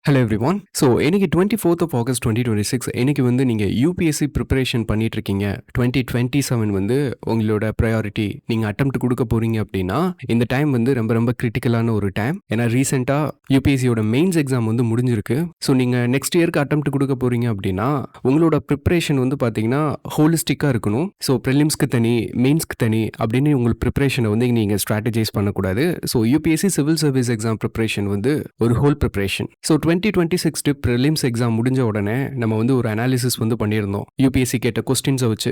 Hello everyone. So இன்னைக்கு 24th August 2026 இன்னைக்கு வந்து நீங்கள் யூபிஎஸ்சி ப்ரிப்பரேஷன் பண்ணிட்டு இருக்கீங்க. 2027 வந்து உங்களோட ப்ரையாரிட்டி. நீங்கள் அட்டெம்ப்ட் கொடுக்க போறீங்க அப்படின்னா இந்த டைம் வந்து ரொம்ப ரொம்ப கிரிட்டிக்கலான ஒரு டைம். ஏன்னா ரீசெண்டாக யூபிஎஸ்சியோட மெயின்ஸ் எக்ஸாம் வந்து முடிஞ்சிருக்கு. ஸோ நீங்கள் நெக்ஸ்ட் இயர்க்கு அட்டெம்ப்ட் கொடுக்க போறீங்க அப்படின்னா உங்களோட ப்ரிப்பரேஷன் வந்து பார்த்தீங்கன்னா ஹோலிஸ்டிக்காக இருக்கணும். ஸோ ப்ரிலிம்ஸ்க்கு தனி, மெயின்ஸ்க்கு தனி அப்படின்னு உங்களுக்கு ப்ரிப்பரேஷனை வந்து நீங்கள் ஸ்ட்ராட்டஜைஸ் பண்ணக்கூடாது. So UPSC civil service exam preparation வந்து ஒரு whole preparation. So 2026 prelims exam முடிஞ்ச உடனே நம்ம வந்து ஒரு அனாலிசிஸ் வந்து பண்ணியிருந்தோம் யூபிஎஸ்சி கேட்ட கொஸ்டின்ஸை வச்சு.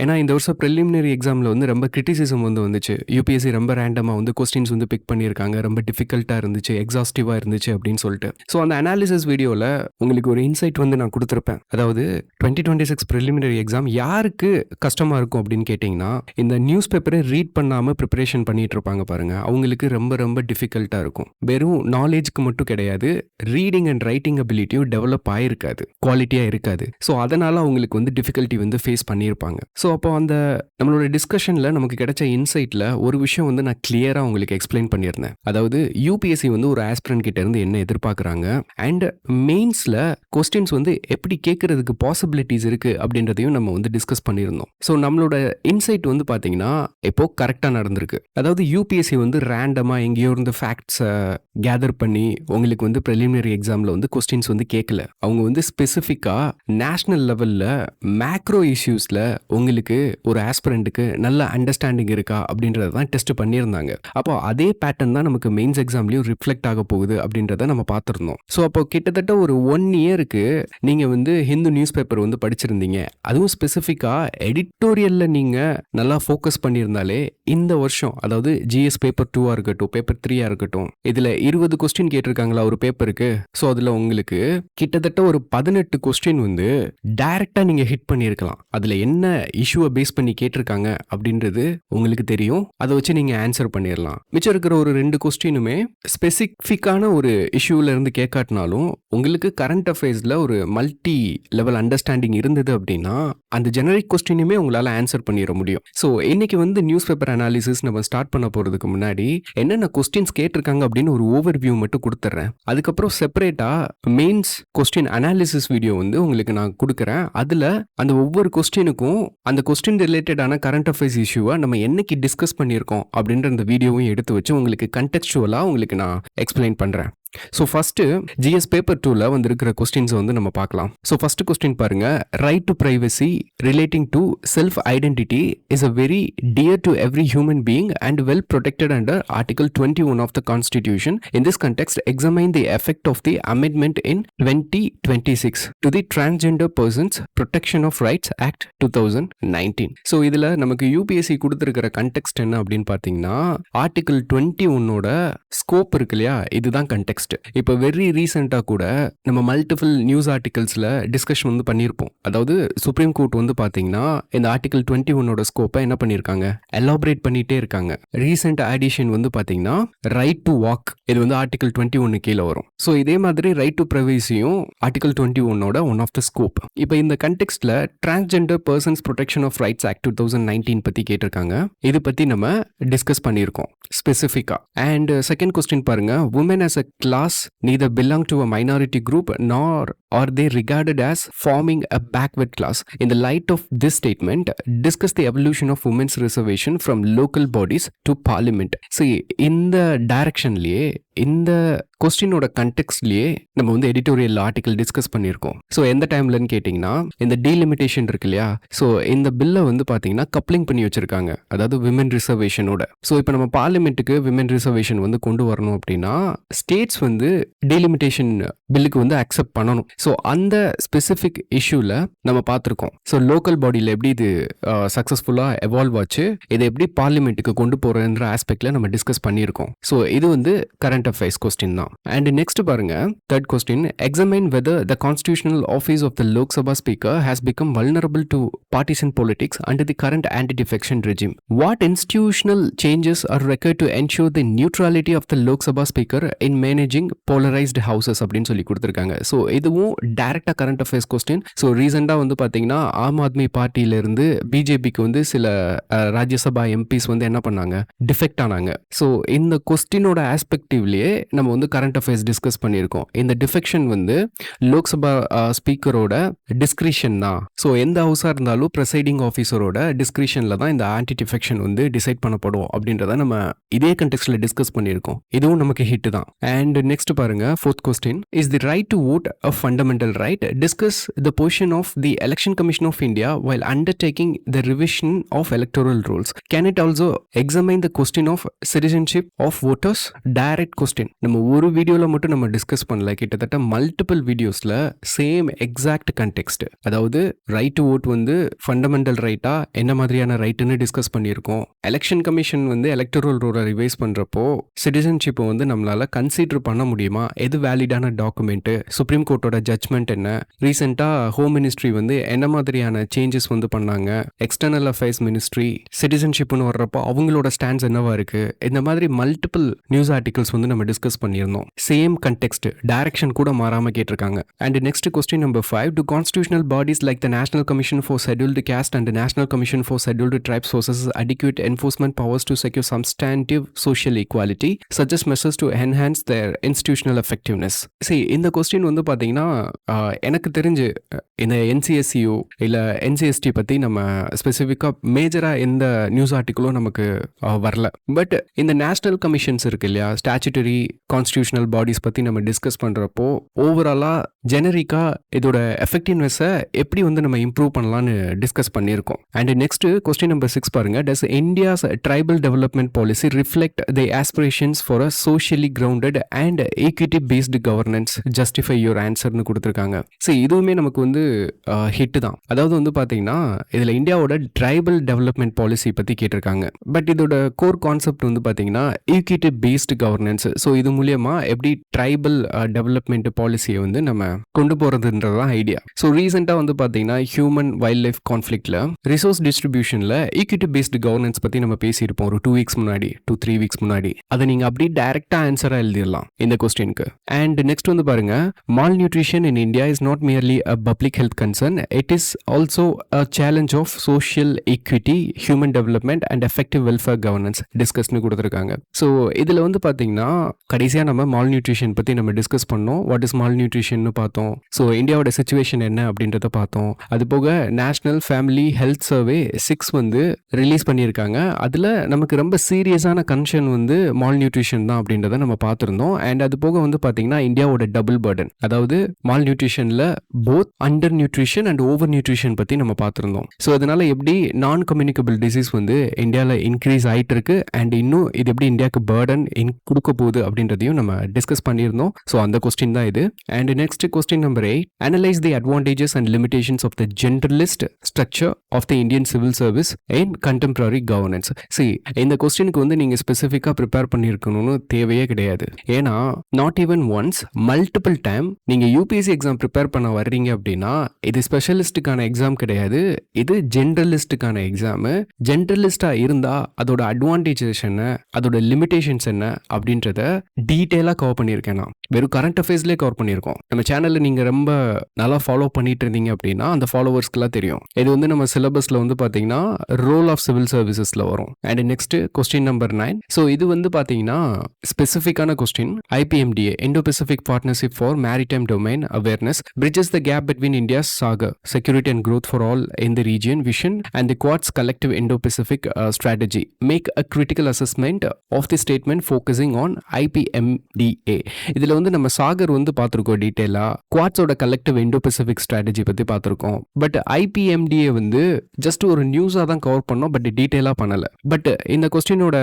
ஏன்னா இந்த வருஷம் ப்ரிலிமினரி எக்ஸாமில் வந்து ரொம்ப கிரிட்டிசிசம் வந்து வந்துச்சு. யூபிஎஸ்சி ரொம்ப ரேண்டமாக வந்து கொஸ்டின்ஸ் வந்து பிக் பண்ணியிருக்காங்க, ரொம்ப டிஃபிகல்ட்டாக இருந்துச்சு, எக்ஸாஸ்டிவாக இருந்துச்சு அப்படின்னு சொல்லிட்டு. ஸோ அந்த அனாலிசிஸ் வீடியோவில் உங்களுக்கு ஒரு இன்சைட் வந்து நான் கொடுத்துருப்பேன். அதாவது 2026 ப்ரிலிமினரி எக்ஸாம் யாருக்கு கஷ்டமாக இருக்கும் அப்படின்னு கேட்டிங்கன்னா, இந்த நியூஸ் பேப்பரை ரீட் பண்ணாமல் ப்ரிப்பரேஷன் பண்ணிட்டு இருப்பாங்க பாருங்க, அவங்களுக்கு ரொம்ப ரொம்ப டிஃபிகல்ட்டாக இருக்கும். வெறும் நாலேஜ்க்கு மட்டும் கிடையாது, ரீடிங் அண்ட் ரைட்டிங் அபிலிட்டியும் டெவலப் ஆயிருக்காது, குவாலிட்டியாக இருக்காது. ஸோ அதனால் அவங்களுக்கு வந்து டிஃபிகல்ட்டி வந்து ஃபேஸ் பண்ணியிருப்பாங்க. ஸோ அப்போ அந்த நம்மளோட டிஸ்கஷனில் நமக்கு கிடைச்ச இன்சைட்டில் ஒரு விஷயம் வந்து நான் கிளியராக உங்களுக்கு எக்ஸ்பிளைன் பண்ணியிருந்தேன். அதாவது யூபிஎஸ்சி வந்து ஒரு ஆஸ்பிரண்ட் கிட்ட இருந்து என்ன எதிர்பார்க்குறாங்க அண்ட் மெயின்ஸில் கொஸ்டின்ஸ் வந்து எப்படி கேட்கறதுக்கு பாசிபிலிட்டிஸ் இருக்குது அப்படின்றதையும் நம்ம வந்து டிஸ்கஸ் பண்ணியிருந்தோம். ஸோ நம்மளோட இன்சைட் வந்து பார்த்தீங்கன்னா இப்போ கரெக்டாக நடந்திருக்கு. அதாவது யூபிஎஸ்சி வந்து ரேண்டமாக எங்கேயோ இருந்து ஃபேக்ட்ஸை கேதர் பண்ணி உங்களுக்கு வந்து ப்ரிலிமினரி எக்ஸாமில் வந்து கொஸ்டின்ஸ் வந்து கேட்கல. அவங்க வந்து ஸ்பெசிஃபிக்காக நேஷ்னல் லெவலில் மேக்ரோ இஷ்யூஸில் உங்களுக்கு ஒரு ஆஸ்பிரண்ட்டுக்கு நல்ல அண்டர்ஸ்டாண்டிங் இருக்கா அப்படின்றத தான் டெஸ்ட் பண்ணியிருந்தாங்க. அப்போ அதே பேட்டர்ன் தான் நமக்கு மெயின்ஸ் எக்ஸாம்லையும் ரிஃப்ளெக்ட் ஆக போகுது அப்படின்றத நம்ம பார்த்துருந்தோம். ஸோ அப்போ கிட்டத்தட்ட ஒரு 1 இயருக்கு நீங்கள் வந்து ஹிந்து நியூஸ் பேப்பர் வந்து படிச்சிருந்தீங்க. அதுவும் ஸ்பெசிஃபிக்காக எடிட்டோரியலில் நீங்கள் நல்லா ஃபோக்கஸ் பண்ணியிருந்தாலே இந்த வருஷம், அதாவது ஜிஎஸ் பேப்பர் 2 இருக்கட்டும், பேப்பர் 3 இருக்கட்டும், இதில் 20 கொஸ்டின் கேட்டிருக்காங்களா ஒரு பேப்பருக்கு. ஸோ அதில் உங்களுக்கு கிட்டத்தட்ட ஒரு 18 கொஸ்டின் வந்து டைரக்டாக நீங்கள் ஹிட் பண்ணியிருக்கலாம். அதில் என்ன இஷ்யூவை பேஸ் பண்ணி கேட்டிருக்காங்க அப்படின்றது உங்களுக்கு தெரியும். அதை வச்சு நீங்கள் ஆன்சர் பண்ணிடலாம். மிச்சம் இருக்கிற ஒரு 2 கொஸ்டினுமே ஸ்பெசிஃபிக்கான ஒரு இஷ்யூவில் இருந்து கேட்காட்டினாலும் உங்களுக்கு கரண்ட் அஃபேர்ஸில் ஒரு மல்டி லெவல் அண்டர்ஸ்டாண்டிங் இருந்தது அப்படின்னா அந்த ஜெனரிக் கொஸ்டினுமே உங்களால் ஆன்சர் பண்ணிட முடியும். ஸோ இன்னைக்கு வந்து நியூஸ் பேப்பர் அனாலிசிஸ் நம்ம ஸ்டார்ட் பண்ண போகிறதுக்கு முன்னாடி என்னென்ன கொஸ்டின்ஸ் கேட்டிருக்காங்க அப்படின்னு ஒரு ஓவர் வியூ மட்டும் கொடுத்துட்றேன். அதுக்கப்புறம் செப்பரேட்டாக மெயின்ஸ் கொஸ்டின் அனாலிசிஸ் வீடியோ வந்து உங்களுக்கு நான் கொடுக்குறேன். அதில் அந்த ஒவ்வொரு கொஸ்டினுக்கும் அந்த கொஸ்டின் ரிலேட்டடான கரண்ட் அஃபேர்ஸ் இஷ்யூவை நம்ம என்னைக்கு டிஸ்கஸ் பண்ணியிருக்கோம் அப்படின்ற அந்த வீடியோவும் எடுத்து வச்சு உங்களுக்கு கண்டெக்சுவலாக உங்களுக்கு நான் எக்ஸ்பிளைன் பண்ணுறேன். ஸோ ஃபர்ஸ்ட் ஜிஎஸ் பேப்பர் 2ல வந்து இருக்கிற கொஸ்டின்ஸ் வந்து நம்ம பார்க்கலாம். ஸோ ஃபர்ஸ்ட் கொஸ்டின் பாருங்க, right to privacy relating to self identity is a very dear to every human being and well protected under article 21 of the constitution. In this context examine the effect of the amendment in 2026 to the transgender persons protection of rights act 2019. So இதில் நமக்கு UPSC கொடுத்துருக்கிற context என்ன அப்படின்னு பார்த்தீங்கன்னா, article 21ஓட scope இருக்கு இல்லையா, இதுதான் context. இப்போ வெரி ரீசெண்டாக கூட நம்ம மல்டிபிள் நியூஸ் ஆர்டிகல்ஸில் டிஸ்கஷன் வந்து பண்ணியிருப்போம். அதாவது சுப்ரீம் கோர்ட் வந்து பார்த்தீங்கன்னா இந்த ஆர்டிகல் 21ஓட ஸ்கோப்பை என்ன பண்ணியிருக்காங்க, எலாபரேட் பண்ணிட்டே இருக்காங்க. ரீசெண்ட் ஆடிஷன் வந்து பார்த்தீங்கன்னா ரைட் டு வாக், இது வந்து ஆர்டிகல் 21 கீழே வரும். ஸோ இதே மாதிரி ரைட் டு பிரைவசியும் ஆர்டிகல் 21ஓட ஒன் ஆஃப் த ஸ்கோப். இப்போ இந்த கண்டெக்ஸ்ட்ல transgender persons protection of rights act 2019 பற்றி கேட்டிருக்காங்க. இது பற்றி நம்ம டிஸ்கஸ் பண்ணியிருக்கோம் ஸ்பெசிஃபிக்காக. அண்ட் செகண்ட் கொஸ்டின் பாருங்க, women as a class neither belong to a minority group nor are they regarded as forming a backward class. In the light of this statement, discuss the evolution of women's reservation from local bodies to parliament. See, இந்த டைரக்ஷன்லயே இந்த கொஸ்டினோட கண்டெக்ஸ்ட்லயே நம்ம வந்து editorial article discuss பண்ணியிருக்கோம். So எந்த டைம்லன்னு கேட்டிங்கன்னா, இந்த delimitation இருக்கு இல்லையா, ஸோ இந்த பில்லை வந்து பார்த்தீங்கன்னா கப்ளிங் பண்ணி வச்சிருக்காங்க, அதாவது விமன் ரிசர்வேஷனோட. ஸோ இப்போ நம்ம பார்லிமெண்ட்டுக்கு விமன் ரிசர்வேஷன் வந்து கொண்டு வரணும் அப்படின்னா ஸ்டேட்ஸ் வந்து டீலிமிட்டேஷன் பில்லுக்கு வந்து அக்செப்ட் பண்ணணும். ஸோ அந்த ஸ்பெசிஃபிக் இஷ்யூவில் நம்ம பார்த்துருக்கோம். ஸோ லோக்கல் பாடியில் எப்படி இது சக்ஸஸ்ஃபுல்லாக எவால்வ் ஆச்சு, இதை எப்படி பார்லிமெண்ட்டுக்கு கொண்டு போகிறன்ற ஆஸ்பெக்டில் நம்ம டிஸ்கஸ் பண்ணியிருக்கோம். ஸோ இது வந்து கரண்ட் அஃபேர்ஸ் கொஸ்டின் தான். அண்ட் நெக்ஸ்ட் பாருங்க, third question, examine whether the constitutional office of the Lok Sabha speaker has become vulnerable to partisan politics under the current anti-defection regime. What institutional changes are required to ensure the neutrality of the Lok Sabha Speaker in managing polarized houses அப்படின்னு சொல்லி கொடுத்துருக்காங்க. So இதுவும் டைரக்டா current affairs question. So ரீசெண்டாக வந்து பார்த்தீங்கன்னா ஆம் ஆத்மி பார்ட்டியிலிருந்து பிஜேபிக்கு வந்து சில ராஜ்யசபா எம்பிஸ் வந்து என்ன பண்ணாங்க, டிஃபெக்ட் ஆனாங்க. ஸோ இந்த கொஸ்டினோட ஆஸ்பெக்டிவ்லயே எபிசோட்லயே நம்ம வந்து கரண்ட் அஃபேர்ஸ் டிஸ்கஸ் பண்ணியிருக்கோம். இந்த டிஃபெக்ஷன் வந்து லோக்சபா ஸ்பீக்கரோட டிஸ்கிரிஷன் தான். ஸோ எந்த ஹவுஸாக இருந்தாலும் ப்ரெசைடிங் ஆஃபீஸரோட டிஸ்கிரிஷனில் தான் இந்த ஆன்டி டிஃபெக்ஷன் வந்து டிசைட் பண்ணப்படும் அப்படின்றத நம்ம இதே கண்டெக்ஸ்டில் டிஸ்கஸ் பண்ணியிருக்கோம். இதுவும் நமக்கு ஹிட் தான். அண்ட் நெக்ஸ்ட் பாருங்க, 4th question. Is the right to vote a fundamental right? Discuss the position of the Election Commission of India while undertaking the revision of electoral rules. Can it also examine the question of citizenship of voters? Direct question. நம்ம ஒரு வீடியோல மட்டும் நம்ம discuss பண்ணல, கிட்டத்தட்ட multiple வீடியோஸ்ல same exact context. அதாவது right to vote வந்து ஃபண்டமெண்டல் ரைட்டா, என்ன மாதிரியான ரைட்டுன்னு டிஸ்கஸ் பண்ணியிருக்கோம். எலெக்ஷன் கமிஷன் வந்து எலக்டரல் ரூலை ரிவைஸ் பண்றப்போ சிட்டிசன்ஷிப்பை வந்து நம்மளால கன்சிடர் பண்ண முடியுமா, எது வேலிடான டாக்குமெண்ட், சுப்ரீம் கோர்ட்டோட ஜட்மெண்ட் என்ன, ரீசெண்டா ஹோம் மினிஸ்ட்ரி வந்து என்ன மாதிரியான சேஞ்சஸ் வந்து பண்ணாங்க, எக்ஸ்டர்னல் அஃபேர்ஸ் மினிஸ்ட்ரி சிட்டிசன்ஷிப்னு வர்றப்போ அவங்களோட ஸ்டாண்ட்ஸ் என்னவா இருக்கு, இந்த மாதிரி மல்டிபிள் நியூஸ் ஆர்டிகல்ஸ் வந்து நம்ம டிஸ்கஸ் பண்ணியிருந்தோம். சேம் கண்டெக்ஸ்ட், டைரக்ஷன் கூட மாறாம கேட்டிருக்காங்க. And next question number 5. Do constitutional bodies like the National Commission for Scheduled Caste and the National Commission for Scheduled Tribes possess adequate enforcement powers to secure substantive social equality, such as measures to enhance their institutional effectiveness? See, இந்த question வந்து பார்த்தீங்கன்னா எனக்கு தெரிஞ்சு இந்த NCSCO இல்லை NCST பற்றி நம்ம ஸ்பெசிஃபிக்காக மேஜராக எந்த நியூஸ் ஆர்டிக்கலும் நமக்கு வரல. பட் இந்த நேஷனல் கமிஷன்ஸ் இருக்கு இல்லையா, ஸ்டாச்சுட்டரி கான்ஸ்டியூஷனல் பாடிஸ் பற்றி நம்ம டிஸ்கஸ் பண்ணுறப்போ ஓவராலாக ஜெனரிக்காக இதோட எஃபெக்டிவ்னஸை எப்படி வந்து நம்ம இம்ப்ரூவ் பண்ணலான்னு டிஸ்கஸ் பண்ணியிருக்கோம். அண்ட் நெக்ஸ்ட் கொஸ்டின் நம்பர் 6 பாருங்க. Does India's tribal development policy reflect the aspirations for a socially grounded and equity based governance? Justify your answerனு கொடுத்துருக்காங்க. சரி, இதுவுமே நமக்கு வந்து ஹிட் தான். அதாவது வந்து பார்த்தீங்கன்னா இதில் இந்தியாவோட ட்ரைபல் டெவலப்மெண்ட் பாலிசி பற்றி கேட்டிருக்காங்க. பட் இதோட கோர் கான்செப்ட் வந்து பார்த்தீங்கன்னா ஈக்விட்டி பேஸ்டு கவர்னன்ஸ். ஸோ இது மூலியமா எப்படி ட்ரைபல் டெவலப்மெண்ட் பாலிசியை வந்து நம்ம கொண்டு போகிறதுன்றதான் ஐடியா. ஸோ ரீசெண்டாக வந்து பார்த்தீங்கன்னா ஹியூமன் வைல்ட் லைஃப் கான்ஃப்ளிக்ட்ல ரிசோர்ஸ் டிஸ்ட்ரிபியூஷன்ல ஈக்விட்டி பேஸ்டு கவர்னன்ஸ் பற்றி நம்ம பேசியிருப்போம் ஒரு 2 வீக்ஸ் முன்னாடி, 2-3 வீக்ஸ் முன்னாடி. அதை நீங்கள் அப்படியே டைரக்டா ஆன்சராக எழுதிடலாம் இந்த கொஸ்டினுக்கு. அண்ட் நெக்ஸ்ட் வந்து பாருங்க, malnutrition in India is not merely a public health concern, it is also a challenge of social equity, human development and effective welfare governance டிஸ்கஸ்னு கொடுத்துருக்காங்க. ஸோ இதில் வந்து பார்த்தீங்கன்னா கடைசியாக நம்ம malnutrition பற்றி நம்ம டிஸ்கஸ் பண்ணோம். வாட் இஸ் malnutritionனு பார்த்தோம். ஸோ இந்தியாவோட சுச்சுவேஷன் என்ன அப்படின்றத பார்த்தோம். அது போக நேஷனல் ஃபேமிலி ஹெல்த் சர்வே 6 வந்து ரிலீஸ் பண்ணியிருக்காங்க. அதில் நமக்கு ரொம்ப சீரியஸான கன்சர்ன் வந்து malnutrition தான் அப்படின்றத நம்ம பார்த்துருந்தோம். அண்ட் அது போக வந்து பார்த்தீங்கன்னா இந்தியாவோட டபுள் பர்டன், அதாவது malnutritionல both undernutrition and overnutrition பற்றி நம்ம பார்த்துருந்தோம். ஸோ அதனால எப்படி நான் கம்யூனிகபிள் டிசீஸ் வந்து இந்தியாவில் இன்க்ரீஸ் ஆகிட்டு இருக்கு அண்ட் இன்னும் இது எப்படி இந்தியாவுக்கு பர்டன் கொடுக்க போகுது அப்படின்றதையும் நம்ம டிஸ்கஸ் பண்ணியிருந்தோம். ஸோ அந்த கொஸ்டின் தான் இது. And next question number 8. Analyse the advantages and limitations of the generalist structure of the Indian civil service in contemporary governance. சரி, இந்த கொஸ்டினுக்கு வந்து நீங்கள் ஸ்பெசிஃபிக்காக ப்ரிப்பேர் பண்ணியிருக்கணும்னு தேவையே கிடையாது. ஏன்னா not even once, multiple time நீங்கள் யூபிஎஸ்சி எக்ஸாம் ப்ரிப்பேர் பண்ண வர்றீங்க அப்படின்னா இது ஸ்பெஷலிஸ்டுக்கான எக்ஸாம் கிடையாது, இது ஜென்ரலிஸ்டுக்கான எக்ஸாமு. ஜென்ரலிஸ்டாக இருந்தால் அதோட அட்வான்டேஜஸ் என்ன, அதோட லிமிடேஷன்ஸ் என்ன அப்படின்றத டீட்டெயிலாக கவர் பண்ணியிருக்கேன். நான் வெறும் கரண்ட் அஃபேர்ஸ்லேயே கவர் பண்ணியிருக்கோம். நம்ம சேனலில் நீங்கள் ரொம்ப நல்லா ஃபாலோ பண்ணிட்டு இருந்தீங்க அப்படின்னா அந்த ஃபாலோவர்ஸ்க்குலாம் தெரியும். இது வந்து நம்ம சிலபஸில் வந்து பார்த்தீங்கன்னா ரோல் ஆஃப் சிவில் சர்வீசஸில் வரும். And next question number 9. So இது வந்து பார்த்தீங்கன்னா ஸ்பெசிஃபிக்கான question. IPMDA, Indo-Pacific Partnership for Maritime Domain Awareness, bridges the gap between India's SAGA, Security and Growth for All in the Region vision, and the Quad's collective Indo-Pacific strategy. Make a critical assessment of the statement focusing on IPMDA. இதில் வந்து நம்ம சாகர் வந்து பார்த்துருக்கோம் டீட்டெயிலாக, குவாட்ஸோட collective Indo Pacific strategy பற்றி பார்த்துருக்கோம். But IPMDA வந்து just ஒரு நியூஸாக தான் கவர் பண்ணோம், பட் டீட்டெயிலாக பண்ணலை. பட் இந்த கொஸ்டினோட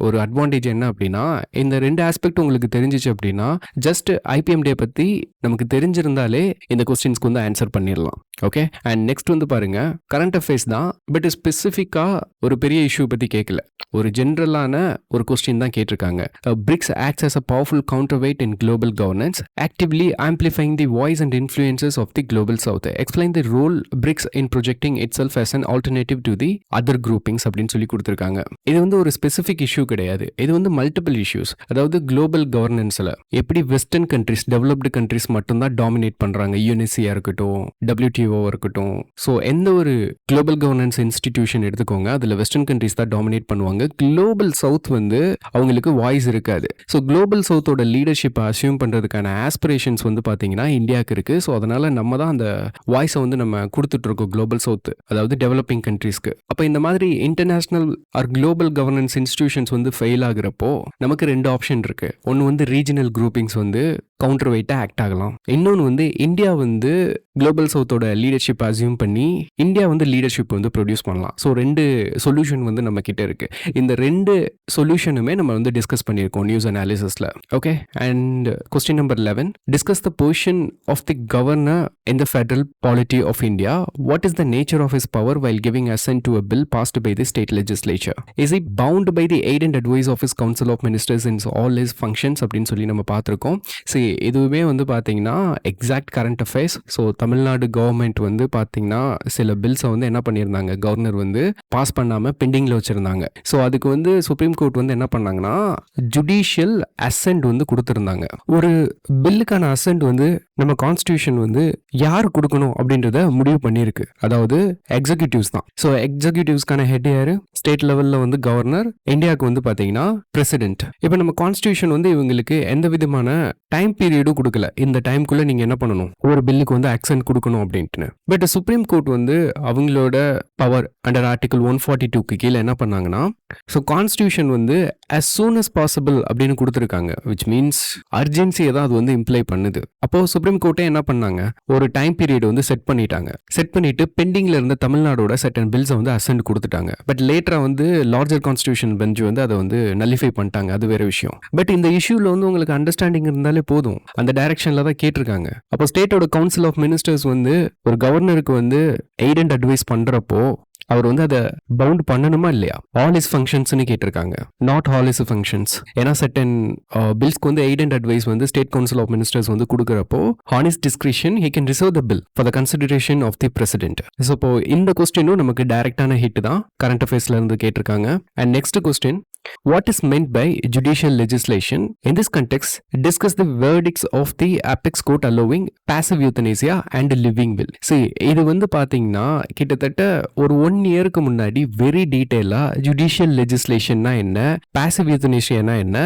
ஒரு அட்வான்டேஜ் என்ன அப்படின்னா, இந்த 2 ஆஸ்பெக்ட் உங்களுக்கு தெரிஞ்சிச்சு அப்படின்னா ஜஸ்ட் IPMDA பற்றி நமக்கு தெரிஞ்சிருந்தாலே இந்த கொஸ்டின்ஸ்க்கு வந்து ஆன்சர் பண்ணிடலாம். ஓகே. அண்ட் நெக்ஸ்ட் வந்து பாருங்க, கரண்ட் அஃபேர்ஸ் தான், பட் ஸ்பெசிஃபிக்காக ஒரு பெரிய இஷ்யூ பற்றி கேட்கல, ஒரு ஜென்ரலான ஒரு கொஸ்டின் தான் கேட்டிருக்காங்க. BRICS acts as a powerful counterweight in global governance, actively amplifying amplifying the voice and influences of the global south. Explain the role BRICS in projecting itself as an alternative to the other groupings அப்படின்னு சொல்லி கொடுத்துருக்காங்க. இது வந்து ஒரு specific issue கிடையாது, இது வந்து multiple issues. அதாவது குளோபல் கவர்னன்ஸில் எப்படி வெஸ்டர்ன் கண்ட்ரிஸ், டெவலப்டு கண்ட்ரிஸ் மட்டும்தான் டாமினேட் பண்ணுறாங்க, யூஎன்எஸ்சியாக இருக்கட்டும், WTO இருக்கட்டும். ஸோ எந்த ஒரு குளோபல் கவர்னன்ஸ் இன்ஸ்டிடியூஷன் எடுத்துக்கோங்க, அதில் வெஸ்டர்ன் கண்ட்ரிஸ் தான் டாமினேட் பண்ணுவாங்க. குளோபல் சவுத் வந்து அவங்களுக்கு வாய்ஸ் இருக்காது. ஸோ குளோபல் சவுத்தோட லீடர்ஷிப்பை அசியூம் பண்ணுறதுக்கான ஆஸ்பிரேஷன்ஸ் வந்து பார்த்தீங்கன்னா இந்தியாவுக்கு இருக்குது. ஸோ அதனால் நம்ம தான் அந்த வாய்ஸை வந்து நம்ம கொடுத்துட்ருக்கோம் குளோபல் சவுத், அதாவது டெவலப்பிங் கண்ட்ரீஸ்க்கு. அப்போ இந்த மாதிரி international or global governance institutions வந்து ஃபெயில் ஆகுறப்போ நமக்கு ரெண்டு ஆப்ஷன் இருக்குது. ஒன்று வந்து ரீஜனல் குரூப்பிங்ஸ் வந்து கவுண்டர் வெயிட்டாக ஆக்ட் ஆகலாம். இன்னொன்று வந்து இந்தியா வந்து குளோபல் சவுத்தோட லீடர்ஷிப் அசியூம் பண்ணி இந்தியா வந்து லீடர்ஷிப் வந்து ப்ரொடியூஸ் பண்ணலாம். ஸோ ரெண்டு சொல்யூஷன் வந்து நம்ம கிட்ட இருக்கு. இந்த ரெண்டு சொல்யூஷனுமே நம்ம வந்து டிஸ்கஸ் பண்ணியிருக்கோம் நியூஸ் அனாலிசிஸ்ல. Okay, and question number 11, discuss the position of the governor in the federal polity of India. What is the nature of his power while giving assent to a bill passed by the state legislature? Is he bound by the aid and advice of his council of ministers in all his functions அப்படின்னு சொல்லி நம்ம பார்த்துருக்கோம். சரி, இதுவுமே வந்து பார்த்தீங்கன்னா exact current affairs. So Tamil Nadu government வந்து பார்த்தீங்கன்னா சில பில்ஸை வந்து என்ன பண்ணியிருந்தாங்க, கவர்னர் வந்து பாஸ் பண்ணாமல் பெண்டிங்கில் வச்சுருந்தாங்க. ஸோ அதுக்கு வந்து சுப்ரீம் கோர்ட் வந்து என்ன பண்ணாங்கன்னா ஜுடிஷியல் அசென்ட் வந்து கொடுத்துருந்தாங்க. ஒரு பில்லுக்கான அசென்ட் வந்து நம்ம கான்ஸ்டியூஷன் வந்து யார் கொடுக்கணும் அப்படின்றத முடிவு பண்ணியிருக்கு, அதாவது எக்ஸிக்யூட்டிவ்ஸ் தான். ஸோ எக்ஸிக்யூட்டிவ்ஸ்க்கான ஹெட் யாரு? ஸ்டேட் லெவலில் வந்து கவர்னர், இந்தியாவுக்கு வந்து பார்த்தீங்கன்னா பிரசிடென்ட். இப்போ நம்ம கான்ஸ்டியூஷன் வந்து இவங்களுக்கு எந்த விதமான டைம் பீரியடும் கொடுக்கல, இந்த டைம்குள்ளே நீங்கள் என்ன பண்ணணும், ஒரு பில்லுக்கு வந்து அக்சென்ட் கொடுக்கணும் அப்படின்ட்டு. பட் சுப்ரீம் கோர்ட் வந்து அவங்களோட பவர் அண்டர் ஆர்டிகல் 142க்கு கீழே என்ன பண்ணாங்கன்னா, ஸோ கான்ஸ்டியூஷன் வந்து as soon as possible அப்படின்னு கொடுத்துருக்காங்க, விச் மீன்ஸ் அர்ஜென்சியை தான் அது வந்து இம்ப்ளை பண்ணுது. அப்போ சுப்ரீம் கோர்ட்டே என்ன பண்ணாங்க, ஒரு டைம் பீரியட் வந்து செட் பண்ணிட்டாங்க. செட் பண்ணிட்டு பெண்டிங்ல இருந்த தமிழ்நாடோட சர்டன் பில்ஸை வந்து அசென்ட் கொடுத்துட்டாங்க. பட் லேட்டரா வந்து லார்ஜர் கான்ஸ்டியூஷன் பெஞ்ச் வந்து அதை வந்து நல்லிஃபை பண்ணிட்டாங்க, அது வேற விஷயம். பட் இந்த இஷ்யூல வந்து உங்களுக்கு அண்டர்ஸ்டாண்டிங் இருந்தாலே போதும், அந்த டைரக்ஷன்ல தான் கேட்டிருக்காங்க. அப்போ ஸ்டேட்டோட கவுன்சில் ஆஃப் மினிஸ்டர்ஸ் வந்து ஒரு கவர்னருக்கு வந்து எய்ட் அண்ட் அட்வைஸ் பண்றப்போ அவர் வந்து அதை பவுண்ட் பண்ணணுமா இல்லையா? ஆல் இஸ் ஃபங்க்ஷன்ஸ்னு கேட்டிருக்காங்க, நாட் ஆல் இஸ் ஃபங்க்ஷன்ஸ். ஏன்னா சர்டன் பில்ஸ்க்கு வந்து எய்ட் அண்ட் அட்வைஸ் வந்து ஸ்டேட் கவுன்சில் ஆஃப் மினிஸ்டர்ஸ் வந்து கொடுக்குறப்போ on his discretion he can reserve the bill for the consideration of the president. So இப்போ இந்த கொஸ்டினும் நமக்கு டைரக்டான ஹிட் தான், கரண்ட் அஃபேர்ஸ்ல இருந்து கேட்டிருக்காங்க. And next question, what is meant by judicial legislation? In this context, discuss the verdicts of the apex court allowing passive euthanasia and living will. See, இது வந்து பாத்தீங்கன்னா கிட்டத்தட்ட ஒரு 1 இயருக்கு முன்னாடி வெரி டீடைலா ஜுடிஷியல் லெஜிஸ்லேஷன்னா என்ன, பாசிவ் யூத்தனேசியானா என்ன,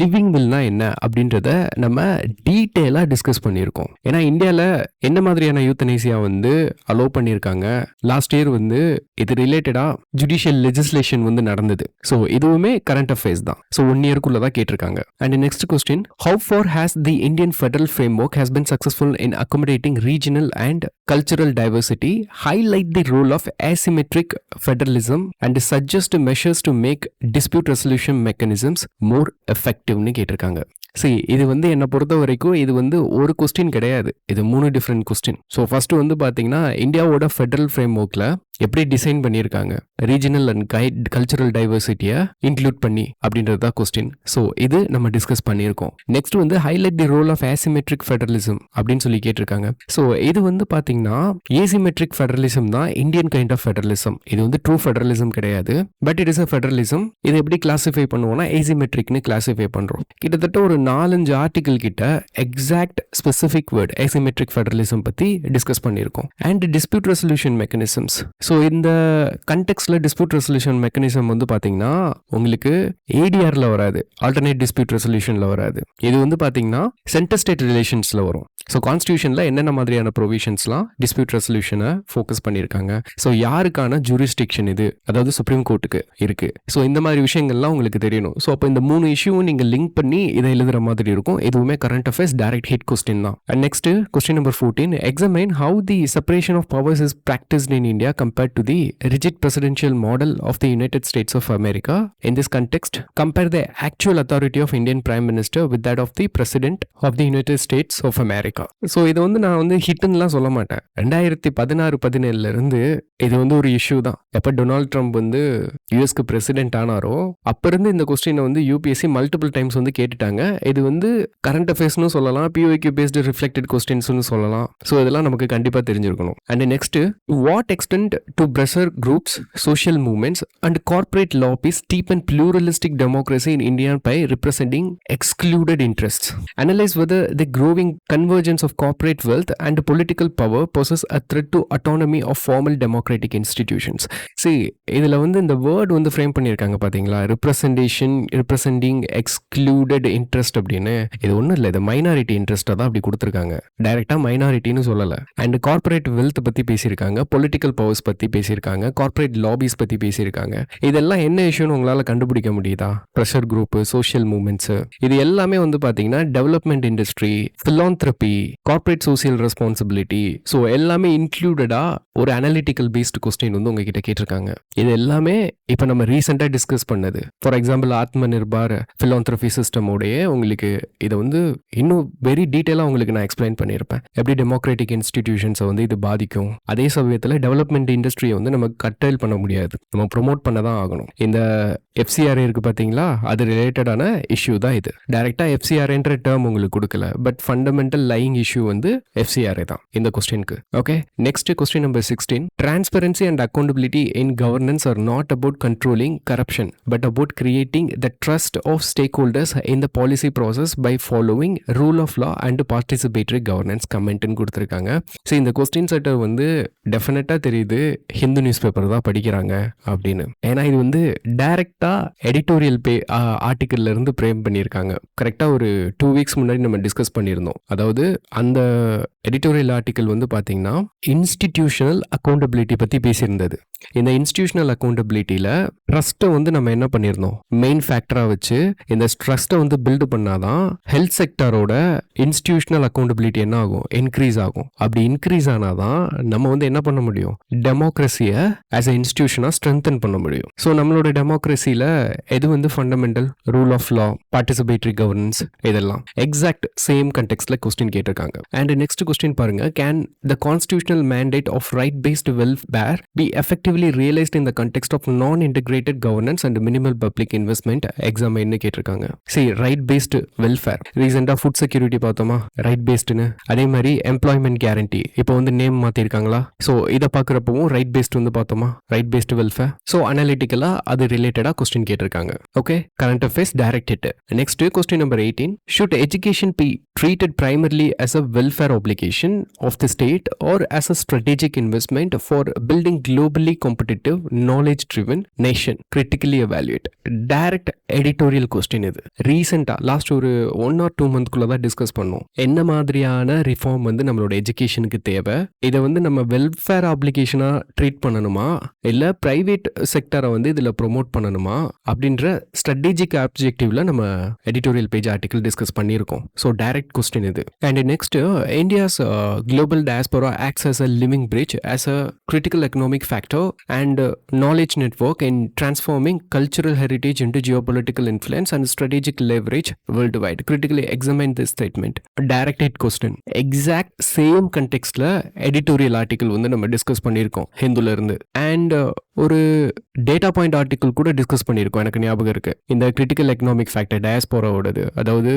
லிவிங் வில்னா என்ன அப்படின்றத நம்ம டீடைலா டிஸ்கஸ் பண்ணியிருக்கோம். ஏன்னா இந்தியாவில் என்ன மாதிரியான யூத்தனேசியா வந்து அலோவ் பண்ணியிருக்காங்க, லாஸ்ட் இயர் வந்து இது ரிலேட்டடா ஜுடிஷியல் லெஜிஸ்லேஷன் வந்து நடந்தது. ஸோ இதுவுமே கரண்ட் அஃபேர்ஸ் தான். ஸோ 1 இயர்க்குள்ள தான் கேட்டிருக்காங்க. And next question, how far has the Indian federal framework has been successful in accommodating regional and cultural diversity, highlight the role of asymmetric federalism and suggest measures to make dispute resolution mechanisms more effective னு கேட்டிருக்காங்க. சரி, இது வந்து என்னை பொறுத்த வரைக்கும் இது வந்து ஒரு கொஸ்டின் கிடையாது, இது 3 டிஃப்ரெண்ட் கொஸ்டின். ஸோ ஃபர்ஸ்ட் வந்து பார்த்தீங்கன்னா இந்தியாவோட ஃபெடரல் ஃப்ரேம் ஒர்க்கில் எப்படி டிசைன் பண்ணியிருக்காங்க, ரீஜனல் அண்ட் கல்ச்சரல் டைவர்சிட்டியை இன்க்ளூட் பண்ணி அப்படின்றது தான் கொஸ்டின். ஸோ இது நம்ம டிஸ்கஸ் பண்ணியிருக்கோம். நெக்ஸ்ட் வந்து highlight the role of asymmetric federalism அப்படின்னு சொல்லி கேட்டிருக்காங்க. ஸோ இது வந்து பார்த்தீங்கன்னா ஏசிமெட்ரிக் ஃபெடரலிசம் தான் இந்தியன் கைண்ட் ஆஃப் ஃபெடரலிசம். இது வந்து ட்ரூ ஃபெடரலிசம் கிடையாது, but it is a federalism. இது எப்படி கிளாசிஃபை பண்ணுவோம்னா ஏசிமெட்ரிக்னு கிளாசிஃபை பண்ணுறோம். கிட்டத்தட்ட ஒரு 4-5 ஆர்டிகிள் கிட்ட exact specific word asymmetric federalism பற்றி டிஸ்கஸ் பண்ணியிருக்கோம். And dispute resolution mechanisms. So இந்த கண்டெக்ஸ்ட்ல டிஸ்பியூட் ரெசல்யூஷன் மெக்கானிசம் வந்து பார்த்தீங்கன்னா உங்களுக்கு ஏடிஆர்ல வராது, ஆல்டர்னேட் டிஸ்பியூட் ரெசல்யூஷன்ல வராது. இது வந்து பார்த்தீங்கன்னா சென்டர் ஸ்டேட் ரிலேஷன்ஸ்ல வரும். ஸோ கான்ஸ்டியூஷன்ல என்னென்ன மாதிரியான ப்ரொவிஷன்ஸ்லாம் டிஸ்பியூட் ரெசல்யூஷனை ஃபோக்கஸ் பண்ணியிருக்காங்க, ஸோ யாருக்கான ஜூரிஸ்டிக்ஷன் இது, அதாவது சுப்ரீம் கோர்ட்டுக்கு இருக்கு. ஸோ இந்த மாதிரி விஷயங்கள்லாம் உங்களுக்கு தெரியணும். ஸோ அப்போ இந்த 3 இஷ்யூவும் நீங்கள் லிங்க் பண்ணி இதை எழுதுற மாதிரி இருக்கும். எதுவுமே current affairs direct hit question தான். And next question number 14, examine how the separation of powers is practised in India compared to the rigid presidential model of the United States of America. In this context, compare the actual authority of Indian Prime Minister with that of the President of the United States of America. So இது வந்து நான் வந்து ஹிட்னுலாம் சொல்ல மாட்டேன். 2016-17 இருந்து இது வந்து ஒரு இஷ்யூ தான். எப்போ டொனால்ட் ட்ரம்ப் வந்து யூஎஸ்க்கு பிரசிடென்ட் ஆனாரோ அப்போ இருந்து இந்த கொஸ்டினை வந்து யூபிஎஸ்சி மல்டிபிள் டைம்ஸ் வந்து கேட்டுட்டாங்க. இது வந்து கரண்ட் அஃபேர்ஸ்னு சொல்லலாம், பிஓக்யூ பேஸ்டு ரிஃப்ளெக்டட் கொஸ்டின்ஸ்னு சொல்லலாம். ஸோ இதெல்லாம் நமக்கு கண்டிப்பாக தெரிஞ்சிருக்கணும். And next, what extend to pressure groups, social movements and corporate lapis deepen pluralistic democracy in India by representing excluded interests. Analyze whether the growing convergence of corporate wealth and political power poses a threat to autonomy of formal democratic institutions. See, இதில் வந்து இந்த word வந்து frame பண்ணியிருக்காங்க பார்த்தீங்களா, representing excluded interest அப்படின்னு. இது ஒன்றும் இல்லை, இது மைனாரிட்டி இன்ட்ரெஸ்ட்டை தான் அப்படி கொடுத்துருக்காங்க. டைரெக்டாக மைனாரிட்டின்னு சொல்லலை. அண்ட் கார்பரேட் வெல்த் பற்றி பேசியிருக்காங்க, பொலிட்டிக்கல் பவர்ஸ் பற்றி பேசியிருக்காங்க, கார்பரேட் லாபிஸ் பற்றி பேசியிருக்காங்க. இதெல்லாம் என்ன இஷ்யூன்னு உங்களால் கண்டுபிடிக்க முடியுதா? ப்ரெஷர் குரூப், சோஷியல் மூவ்மெண்ட்ஸ், இது எல்லாமே வந்து பார்த்தீங்கன்னா development industry, philanthropy, corporate social responsibility, so எல்லாமே இன்க்ளூடடா ஒரு அனாலிட்டிக்கல் பேஸ்டு கொஸ்டின் வந்து உங்ககிட்ட கேட்டிருக்காங்க. இது எல்லாமே இப்போ நம்ம ரீசெண்டாக டிஸ்கஸ் பண்ணது. For example Atma Nirbhar philanthropy சிஸ்டமோடைய உங்களுக்கு இதை வந்து இன்னும் வெரி டீட்டெயிலாக உங்களுக்கு நான் எக்ஸ்பிளைன் பண்ணியிருப்பேன். எப்படி டெமோக்ராட்டிக் இன்ஸ்டிடியூஷன்ஸை வந்து இது பாதிக்கும். அதே சமயத்தில் டெவலப்மெண்ட் இண்டஸ்ட்ரியை வந்து நம்ம கட்டைல் பண்ண முடியாது, நம்ம ப்ரொமோட் பண்ண தான் ஆகணும். இந்த எஃப்சிஆர்ஏ இருக்கு பார்த்தீங்களா, அது ரிலேட்டடான இஷ்யூ தான் இது. டைரெக்டாக எஃப்சிஆர்ஏன்ற டேர்ம் உங்களுக்கு கொடுக்கல, பட் ஃபண்டமெண்டல் லையிங் இஷ்யூ வந்து எஃப்சிஆர்ஏ தான் இந்த கொஸ்டினுக்கு. Okay, next question number 16. Transparency and accountability in governance are not about controlling corruption, but about creating the trust of stakeholders in the policy process by following rule of law and participatory governance. கமெண்ட்னு கொடுத்துருக்காங்க. So இந்த question செட்டர் வந்து டெஃபினட்டாக தெரியுது Hindu news paper தான் படிக்கிறாங்க அப்படின்னு. ஏன்னா இது வந்து டைரக்டாக எடிட்டோரியல் ஆர்டிக்கல்ல இருந்து பிரேம் பண்ணியிருக்காங்க. கரெக்டாக ஒரு 2 வீக்ஸ் முன்னாடி நம்ம டிஸ்கஸ் பண்ணியிருந்தோம். அதாவது அந்த எடிட்டோரியல் ஆர்டிக்கல் வந்து பார்த்தீங்கன்னா இன்ஸ்டிடியூஷனல் அக்கௌண்டபிலிட்டி பற்றி பேசியிருந்தது. இந்த இன்ஸ்டிடியூஷனல் அக்கௌண்டபிலிட்டியில் ட்ரஸ்ட்டை வந்து நம்ம என்ன பண்ணியிருந்தோம், மெயின் ஃபேக்டராக வச்சு இந்த ட்ரஸ்ட்டை வந்து பில்டு பண்ணாதான் ஹெல்த் செக்டரோட இன்ஸ்டிடியூஷனல் அக்கௌண்டபிலிட்டி என்ன ஆகும், இன்க்ரீஸ் ஆகும். அப்படி இன்க்ரீஸ் ஆனாதான் நம்ம வந்து என்ன பண்ண முடியும், டெமோக்ரஸியை ஆஸ் எ இன்ஸ்டிடியூஷனாக ஸ்ட்ரென்தன் பண்ண முடியும். ஸோ நம்மளோட டெமோக்ரஸியில் எது வந்து fundamental, rule of law, participatory governance, இதெல்லாம் எக்ஸாக்ட் சேம் கண்டெக்ஸ்ட்ல கொஸ்டின் கேட்டிருக்காங்க. அண்ட் நெக்ஸ்ட் கொஸ்டின் பாருங்க, can the constitutional mandate of right-based welfare be effectively realized in the context of non-integrated governance and minimal public investment? Exam என்ன கேட்டிருக்காங்க. சரி, right-based welfare, ரீசெண்டாக food security பார்த்தோமா, right-basedனு. அதே மாதிரி எம்ப்ளாய்மெண்ட் கேரண்டி இப்போ வந்து நேம் மாற்றிருக்காங்களா. ஸோ இதை பார்க்குறப்பவும் right-based வந்து பார்த்தோமா, right-based welfare. ஸோ அனாலிட்டிக்கலாக அது ரிலேட்டடாக கொஸ்டின் கேட்டிருக்காங்க. Okay, current affairs direct hit. Next question number 18. Should education be treated primarily as a welfare obligation of the state or as a strategic investment for building globally competitive, knowledge-driven nation? Critically evaluate. Direct editorial question இது. ரீசெண்டாக last ஒரு 1 or 2 மந்த்குள்ள தான் discuss பண்ணோம். என்ன மாதிரியான reform வந்து நம்மளோட எஜுகேஷனுக்கு தேவை, இதை வந்து நம்ம வெல்ஃபேர் ஆப்ளிகேஷனாக ட்ரீட் பண்ணணுமா, இல்லை ப்ரைவேட் செக்டரை வந்து இதில் ப்ரொமோட் பண்ணணுமா அப்படின்ற ஸ்ட்ராட்டஜிக் ஆப்ஜெக்டிவ்ல நம்ம எடிட்டோரியல் பேஜ் ஆர்டிகல் டிஸ்கஸ் பண்ணியிருக்கோம். ஸோ டைரக்ட் கொஸ்டின் இது. And next, India's global diaspora acts as a living bridge, as a critical economic factor and knowledge network in transforming cultural heritage into geopolitical influence and strategic leverage worldwide. Critically examine this statement. Direct hit question. Exact same contextல editorial article வந்து நம்ம discuss பண்ணியிருக்கோம் ஹிந்துல இருந்து. And ஒரு data point article கூட discuss பண்ணியிருக்கோம், எனக்கு ஞாபகம் இருக்கு. இந்த கிரிட்டிக்கல் எக்கனாமிக் ஃபேக்டர் டயஸ்போராவோடது, அதாவது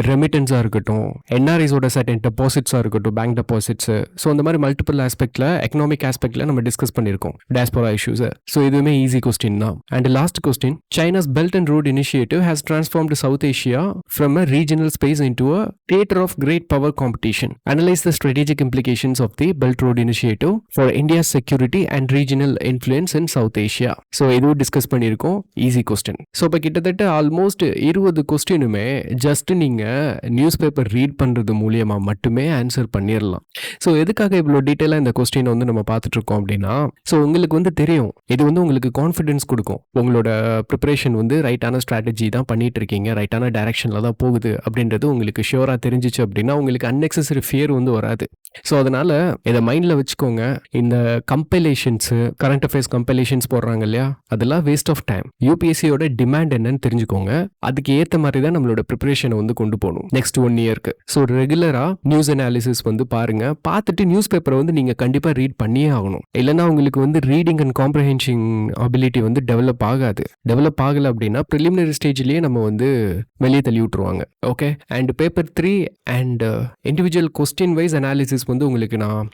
ரெமிட்டன்ஸாக இருக்கட்டும், என்ஆர்ஐஸோட சர்டன் டெபாசிட்ஸாக இருக்கட்டும், பேங்க் டெபாசிட்ஸ். ஸோ அந்த மாதிரி மல்டிபிள் ஆஸ்பெக்ட்ல, எக்கனாமிக் ஆஸ்பெக்ட்ல நம்ம டிஸ்கஸ் பண்ணியிருக்கோம் டயஸ்போரா இஷ்யூஸ். ஸோ இதுவுமே ஈஸி கொஸ்டின் தான். And last question, China's belt and road initiative has transformed south Asia from a regional space into a theatre of great power competition. Analyse the strategic implications of the belt road initiative for India's security and regional influence in south Asia. So இதுவும் discuss பண்ணியிருக்கோம், easy question. So இப்போ கிட்டத்தட்ட almost 20 கொஸ்டினுமே just நீங்கள் news paper read பண்ணுறது மூலியமா மட்டுமே answer பண்ணிடலாம். ஸோ எதுக்காக இவ்வளோ டீட்டெயிலாக இந்த கொஸ்டினை வந்து நம்ம பார்த்துட்டு இருக்கோம் அப்படின்னா, ஸோ உங்களுக்கு வந்து தெரியும், இது வந்து உங்களுக்கு கான்ஃபிடன்ஸ் கொடுக்கும், உங்களோட ப்ரிப்பரேஷன் வந்து ரைட்டான ஸ்ட்ராட்டஜி தான் பண்ணிட்டு இருக்கீங்க, ரைட்டான டைரக்ஷனில் தான் போகுது அப்படின்றது உங்களுக்கு ஷியோராக தெரிஞ்சிச்சு அப்படின்னா உங்களுக்கு அன்னெசரி ஃபியர் வந்து வராது. ஸோ அதனால இதை மைண்டில் வச்சுக்கோங்க. இந்த கம்பைலேஷன்ஸு, கரண்ட் அஃபேர்ஸ் கம்பைலேஷன்ஸ் போடுறாங்க இல்லையா, அதெல்லாம் வேஸ்ட் ஆஃப் டைம். யூபிஎஸ்சியோட டிமாண்ட் என்னன்னு தெரிஞ்சுக்கோங்க, அதுக்கு ஏற்ற மாதிரி தான் நம்மளோட ப்ரிப்பரேஷனை வந்து கொண்டு போகணும் நெக்ஸ்ட் 1 இயர்க்கு. ஸோ ரெகுலராக நியூஸ் அனாலிசிஸ் வந்து பாருங்க, பார்த்துட்டு நியூஸ் பேப்பரை வந்து நீங்கள் கண்டிப்பாக ரீட் பண்ணியே ஆகணும். இல்லைன்னா உங்களுக்கு வந்து ரீடிங் அண்ட் காம்ப்ரஹென்ஷன் அபிலிட்டி வந்து டெவலப் ஆகாது. டெவலப் ஆகலை அப்படின்னா ப்ரிலிமினரி ஸ்டேஜ்லேயே நம்ம வந்து வெளியே தள்ளி விட்டுருவாங்க. Okay, and paper 3 and individual question wise analysis வந்து உங்களுக்கு நான்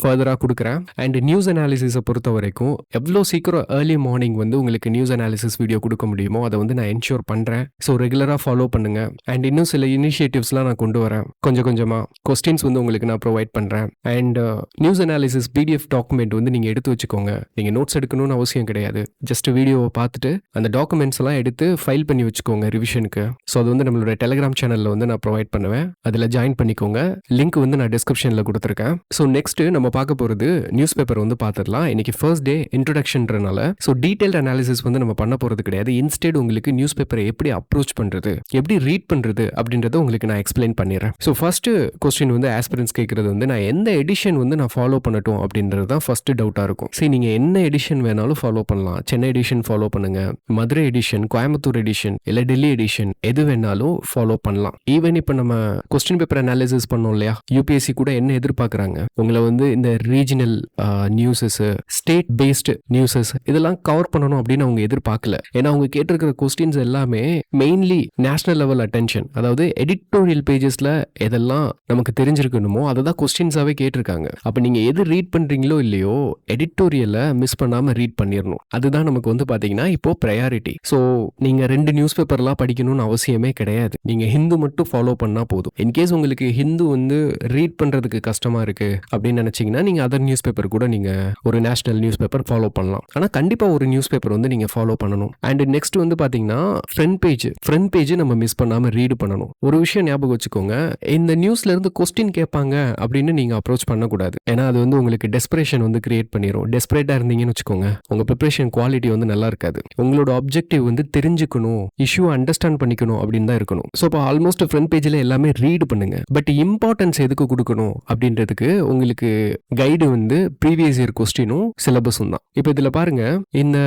ஃபர்தராக கொடுக்குறேன். அண்ட் நியூஸ் அனாலிசிஸை பொறுத்த வரைக்கும் எவ்வளோ சீக்கிரம் ஏர்லி மார்னிங் வந்து உங்களுக்கு நியூஸ் அனாலிசிஸ் வீடியோ கொடுக்க முடியுமோ அதை வந்து நான் என்ஷூர் பண்ணுறேன். ஸோ ரெகுலராக ஃபாலோ பண்ணுங்கள். அண்ட் இன்னும் சில இனிஷியேட்டிவ்ஸ்லாம் நான் கொண்டு வரேன். கொஞ்சம் கொஞ்சமாக கொஸ்டின்ஸ் வந்து உங்களுக்கு நான் ப்ரொவைட் பண்ணுறேன். And news analysis PDF document வந்து நீங்கள் எடுத்து வச்சுக்கோங்க. நீங்கள் நோட்ஸ் எடுக்கணும்னு அவசியம் கிடையாது. ஜஸ்ட் வீடியோவை பார்த்துட்டு அந்த டாக்குமெண்ட்ஸ் எல்லாம் எடுத்து ஃபைல் பண்ணி வச்சுக்கோங்க ரிவிஷனுக்கு. ஸோ அது வந்து நம்மளோட டெலிகிராம் சேனலில் வந்து நான் ப்ரொவைட் பண்ணுவேன். அதில் ஜாயின் பண்ணிக்கோங்க. லிங்க் வந்து நான் டிஸ்கிரிப்ஷனில் கொடுத்துருக்கேன். ஸோ நெக்ஸ்ட்டு நம்ம பார்க்க போகிறது நியூஸ் பேப்பர் வந்து பார்த்துடலாம். இன்னைக்கு ஃபர்ஸ்ட் டே இன்ட்ரடக்ஷன்றனால ஸோ டீடைல்டு அனாலிசிஸ் வந்து நம்ம பண்ண போகிறது கிடையாது. இன்ஸ்டெட் உங்களுக்கு நியூஸ் பேப்பரை எப்படி அப்ரோச் பண்ணுறது, எப்படி ரீட் பண்ணுறது அப்படின்றத உங்களுக்கு நான் எக்ஸ்பிளைன் பண்ணிடுறேன். ஸோ ஃபர்ஸ்ட்டு கொஸ்டின் வந்து ஆஸ்பிரன்ஸ் கேட்குறது வந்து நான் எந்த எடிஷன் வந்து நான் ஃபாலோ பண்ணட்டும் அப்படின்றது தான் ஃபர்ஸ்ட் டவுட்டாக இருக்கும். சரி, நீங்கள் என்ன எடிஷன் வேணாலும் ஃபாலோ பண்ணலாம். சென்னை எடிஷன் ஃபாலோ பண்ணுங்க, மதுரை எடிஷன், கோயம்புத்தூர் எடிஷன், இல்லை டெல்லி எடிஷன், எது வேணாலும் ஃபாலோ பண்ணலாம். ஈவன் இப்போ நம்ம கொஸ்டின் பேப்பர் அனாலிசிஸ் பண்ணோம் இல்லையா, யூபிஎஸ்சி கூட என்ன எதிர்பார்க்குறாங்க, உங்களை வந்து இந்த regional newses, state based newses இதெல்லாம் கவர் பண்ணணும் அப்படின்னு அவங்க எதிர்பார்க்கல. ஏன்னா அவங்க கேட்டிருக்கிற கொஸ்டின்ஸ் எல்லாமே மெயின்லி நேஷனல் லெவல் அட்டென்ஷன், அதாவது எடிட்டோரியல் பேஜஸ்ல எதெல்லாம் நமக்கு தெரிஞ்சிருக்கணுமோ அதை தான் கொஸ்டின்ஸாவே கேட்டிருக்காங்க. அப்போ நீங்க எது ரீட் பண்றீங்களோ இல்லையோ எடிட்டோரியலை மிஸ் பண்ணாம ரீட் பண்ணிடணும். அதுதான் நமக்கு வந்து பாத்தீங்கன்னா இப்போ ப்ரையாரிட்டி. ஸோ நீங்க 2 நியூஸ் பேப்பர்லாம் படிக்கணும்னு அவசியமே கிடையாது. நீங்க ஹிந்து மட்டும் ஃபாலோ பண்ணா போதும். இன்கேஸ் உங்களுக்கு ஹிந்து வந்து ரீட் பண்றதுக்கு கஷ்டமா இருக்கு அப்படின்னு நினைச்சீங்கன்னா நீங்க அதர் நியூஸ் பேப்பர் கூட நீங்க ஒரு நேஷனல் நியூஸ் பேப்பர் ஃபாலோ பண்ணலாம். ஆனா கண்டிப்பா ஒரு நியூஸ் பேப்பர் வந்து நீங்க ஃபாலோ பண்ணணும். அண்ட் நெக்ஸ்ட் வந்து பாத்தீங்கன்னா ஃப்ரண்ட் பேஜ் நம்ம மிஸ் பண்ணாம ரீட் பண்ணணும். ஒரு விஷயம் ஞாபகம் வச்சுக்கோங்க, இந்த நியூஸ்ல இருந்து கொஸ்டின் கேட்பாங்க அப்படின்னு நீங்க அப்ரோச் பண்ணக்கூடாது. ஏன்னா அது வந்து உங்களுக்கு டெஸ்பரேஷன் வந்து கிரியேட் பண்ணிரும். டெஸ்பரேட்டா இருந்தீங்கன்னு வச்சுக்கோங்க, உங்க ப்ரிப்பரேஷன் குவாலிட்டி வந்து நல்லா இருக்காது. உங்களோட ஆப்ஜெக்டிவ் வந்து தெரிஞ்சுக்கணும், இஷ்யூ அண்டர்ஸ்டாண்ட் பண்ணிக்கணும் அப்படின்னு தான் இருக்கணும். ஸோ இப்போ ஆல்மோஸ்ட் ஃப்ரண்ட் பேஜ்ல எல்லாமே ரீட் பண்ணுங்க. பட் இம்பார்ட்டன்ஸ் எதுக்கு கொடுக்கணும் அப்படின்றதுக்கு உங்களுக்கு கைடு வந்து ப்ரீவியஸ் இயர் கொஸ்டினும் சிலபஸும் தான். இப்போ இதுல பாருங்க, இந்த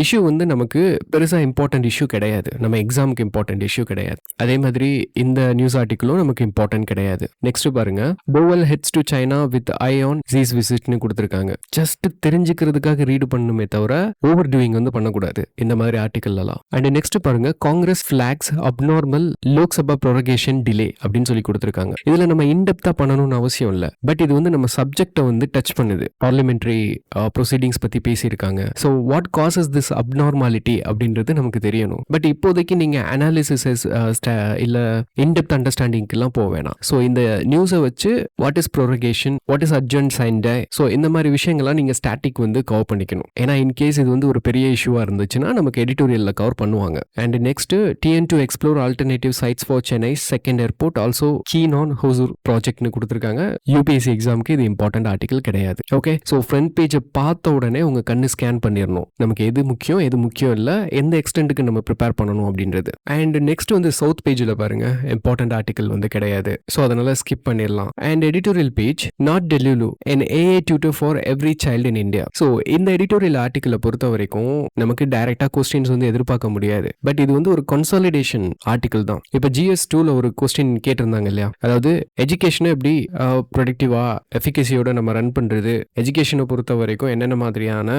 இஷ்யூ வந்து நமக்கு பெருசா இம்பார்ட்டன்ட் இஷ்யூ கிடையாது. நம்ம எக்ஸாமுக்கு இம்பார்ட்டன்ட் இஷ்யூ கிடையாது. அதே மாதிரி இந்த நியூஸ் ஆர்டிக்கிளும் நமக்கு இம்பார்ட்டன்ட் கிடையாது. நெக்ஸ்ட் பாருங்க, 𝗏𝗏 heads to China with eye on Xi's visitன்னு கொடுத்துருக்காங்க. ஜஸ்ட் தெரிஞ்சுக்கிறதுக்காக ரீடு பண்ணணுமே தவிர ஓவர் டூயிங் வந்து பண்ணக்கூடாது இந்த மாதிரி ஆர்டிக்கல்லாம். அண்ட் நெக்ஸ்ட் பாருங்க, Congress flags abnormal Lok Sabha prorogation delay அப்படின்னு சொல்லி கொடுத்துருக்காங்க. இதுல நம்ம இன்டெப்தா பண்ணணும்னு அவசியம் இல்லை. பட் இது வந்து நம்ம சப்ஜெக்டை வந்து டச் பண்ணுது. பார்லிமெண்டரி ப்ரொசீடிங்ஸ் பத்தி பேசியிருக்காங்க. So what causes this abnormality அப்படின்றது நமக்கு தெரியணும். பட் இப்போதைக்கு நீங்க அனாலிசிஸ் இல்ல இன்டெப்த் அண்டர்ஸ்டாண்டிங்லாம் போக வேணாம். ஸோ இந்த நியூஸை வச்சு what is prorogation, what is adjourn sine, so இந்த மாதிரி விஷயங்கள்லாம் நீங்க ஸ்டாட்டிக் வந்து கவர் பண்ணிக்கணும். ஏன்னா இன்கேஸ் இது வந்து ஒரு பெரிய இஷ்யூவா இருந்துச்சுன்னா நமக்கு எடிட்டோரியல்ல கவர் பண்ணுவாங்க. And next TN to explore alternative sites for Chennai second airport also keen on Hosur ப்ராஜெக்ட்னு கொடுத்துருக்காங்க. யூபிஎஸ்சி எக்ஸாமுக்கு இது இம்பார்ட்டன்ட் ஆர்டிகல் கிடையாது. ஓகே, ஸோ ஃப்ரண்ட் பேஜை பார்த்த உடனே உங்க கண்ணு ஸ்கேன் பண்ணிடணும். நமக்கு எது முக்கியம் எது முக்கியம் இல்லை, எந்த எக்ஸ்டென்ட்டுக்கு நம்ம ப்ரிப்பேர் பண்ணணும் அப்படின்றது. அண்ட் நெக்ஸ்ட் வந்து சவுத் பேஜில் பாருங்க, இம்பார்ட்டன்ட் ஆர்டிகல் வந்து கிடையாது. ஸோ அதனால ஸ்கிப் பண்ணிடலாம். And editorial page, not delulu an AA tutor for every child in India. So இந்த எடிட்டோரியல் ஆர்டிக்கலை பொறுத்த வரைக்கும் நமக்கு டைரக்டா கொஸ்டின்ஸ் வந்து எதிர்பார்க்க முடியாது. பட் இது வந்து ஒரு கன்சாலிடேஷன் ஆர்டிக்கல் தான். இப்போ GS2ல ஒரு கொஸ்டின் கேட்டிருந்தாங்க இல்லையா, அதாவது எஜுகேஷனை எப்படி ப்ரொடக்டிவா எஃபிகசியோட நம்ம ரன் பண்றது, எஜுகேஷனை பொறுத்த வரைக்கும் என்னென்ன மாதிரியான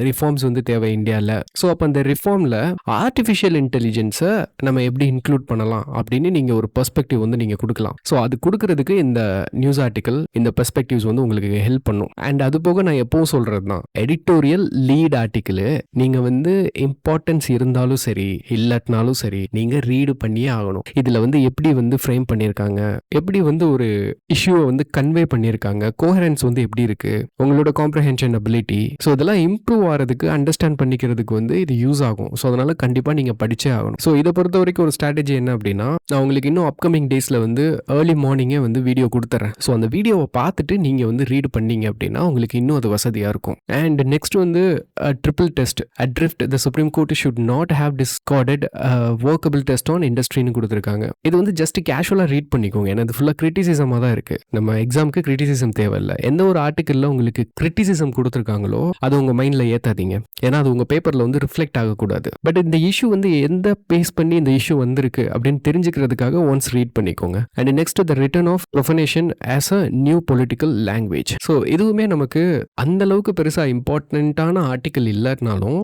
ரிஃபார்ம்ஸ் வந்து தேவை இந்தியாவில். ஸோ அப்போ அந்த ரிஃபார்ம்ல ஆர்டிஃபிஷியல் இன்டெலிஜென்ஸை நம்ம எப்படி இன்க்ளூட் பண்ணலாம் அப்படின்னு நீங்க ஒரு பெர்ஸ்பெக்டிவ் வந்து நீங்க கொடுக்கலாம். ஸோ அது கொடுக்கறதுக்கு இந்த நியூஸ் ஆர்டிக்கல், இந்த பெர்ஸ்பெக்டிவ்ஸ் வந்து உங்களுக்கு ஹெல்ப் பண்ணும். அண்ட் அது போக நான் எப்பவும் சொல்றது தான், எடிட்டோரியல் லீட் ஆர்டிக்கல் நீங்க வந்து இம்பார்ட்டன்ஸ் இருந்தாலும் சரி இல்லாட்டினாலும் சரி நீங்க ரீடு பண்ணியே ஆகணும். இதுல வந்து எப்படி வந்து ஃப்ரேம் பண்ணியிருக்காங்க, எப்படி வந்து ஒரு இஷ்யூவை வந்து கன்வே பண்ணியிருக்காங்க, கோஹரன்ஸ் வந்து எப்படி இருக்கு, உங்களோட காம்ப்ரஹென்ஷன் அபிலிட்டி, ஸோ இதெல்லாம் இம்ப்ரூவ் ஆகிறதுக்கு அண்டர்ஸ்டாண்ட் பண்ணிக்கிறதுக்கு வந்து இது யூஸ் ஆகும். ஸோ அதனால கண்டிப்பா நீங்க படிச்சே ஆகணும். ஸோ இதை பொறுத்த வரைக்கும் ஒரு ஸ்ட்ராட்டஜி என்ன அப்படின்னா, நான் உங்களுக்கு இன்னும் அப்கமிங் டேஸ்ல வந்து ஏர்லி மார்னிங்கே வந்து வீடியோ கொடுத்துறேன். ஸோ அந்த வீடியோவை பார்த்துட்டு நீங்க வந்து ரீடு பண்ணீங்க அப்படின்னா உங்களுக்கு இன்னும் அது வசதியா இருக்கும். அண்ட் நெக்ஸ்ட் வந்து triple test adrift the supreme court should not have discarded workable test on இண்டஸ்ட்ரின்னு கொடுத்துருக்காங்க. இது வந்து ஜஸ்ட் கேஷுவலா ரீட் பண்ணிக்கோங்க. ஏன்னா இது ஃபுல்லா கிரிட்டிசிசமா தான் இருக்கு. நம்ம எக்ஸாமுக்கு கிரிட்டிசிசம் தேவையில்லை. எந்த ஒரு ஆர்டிக்கல்ல உங்களுக்கு கிரிட்டிசிசம் கொடுத்துருக்காங்களோ அது உங்க மைண்ட்ல ஏத்தாதீங்க. ஏன்னா அது உங்க பேப்பர்ல வந்து ரிஃப்ளெக்ட் ஆகக்கூடாது. பட் இந்த இஷ்யூ வந்து எந்த பேஸ் பண்ணி இந்த இஷ்யூ வந்திருக்கு அப்படின்னு தெரிஞ்சுக்கிறதுக்காக ஒன்ஸ் ரீட் பண்ணிக்கோங்க. And next the return of profanation as a new political language. So இதுவுமே நமக்கு அந்த அளவுக்கு பெருசா இம்பார்ட்டன்ட்டான ஆர்டிக்கல் இல்லனாலும்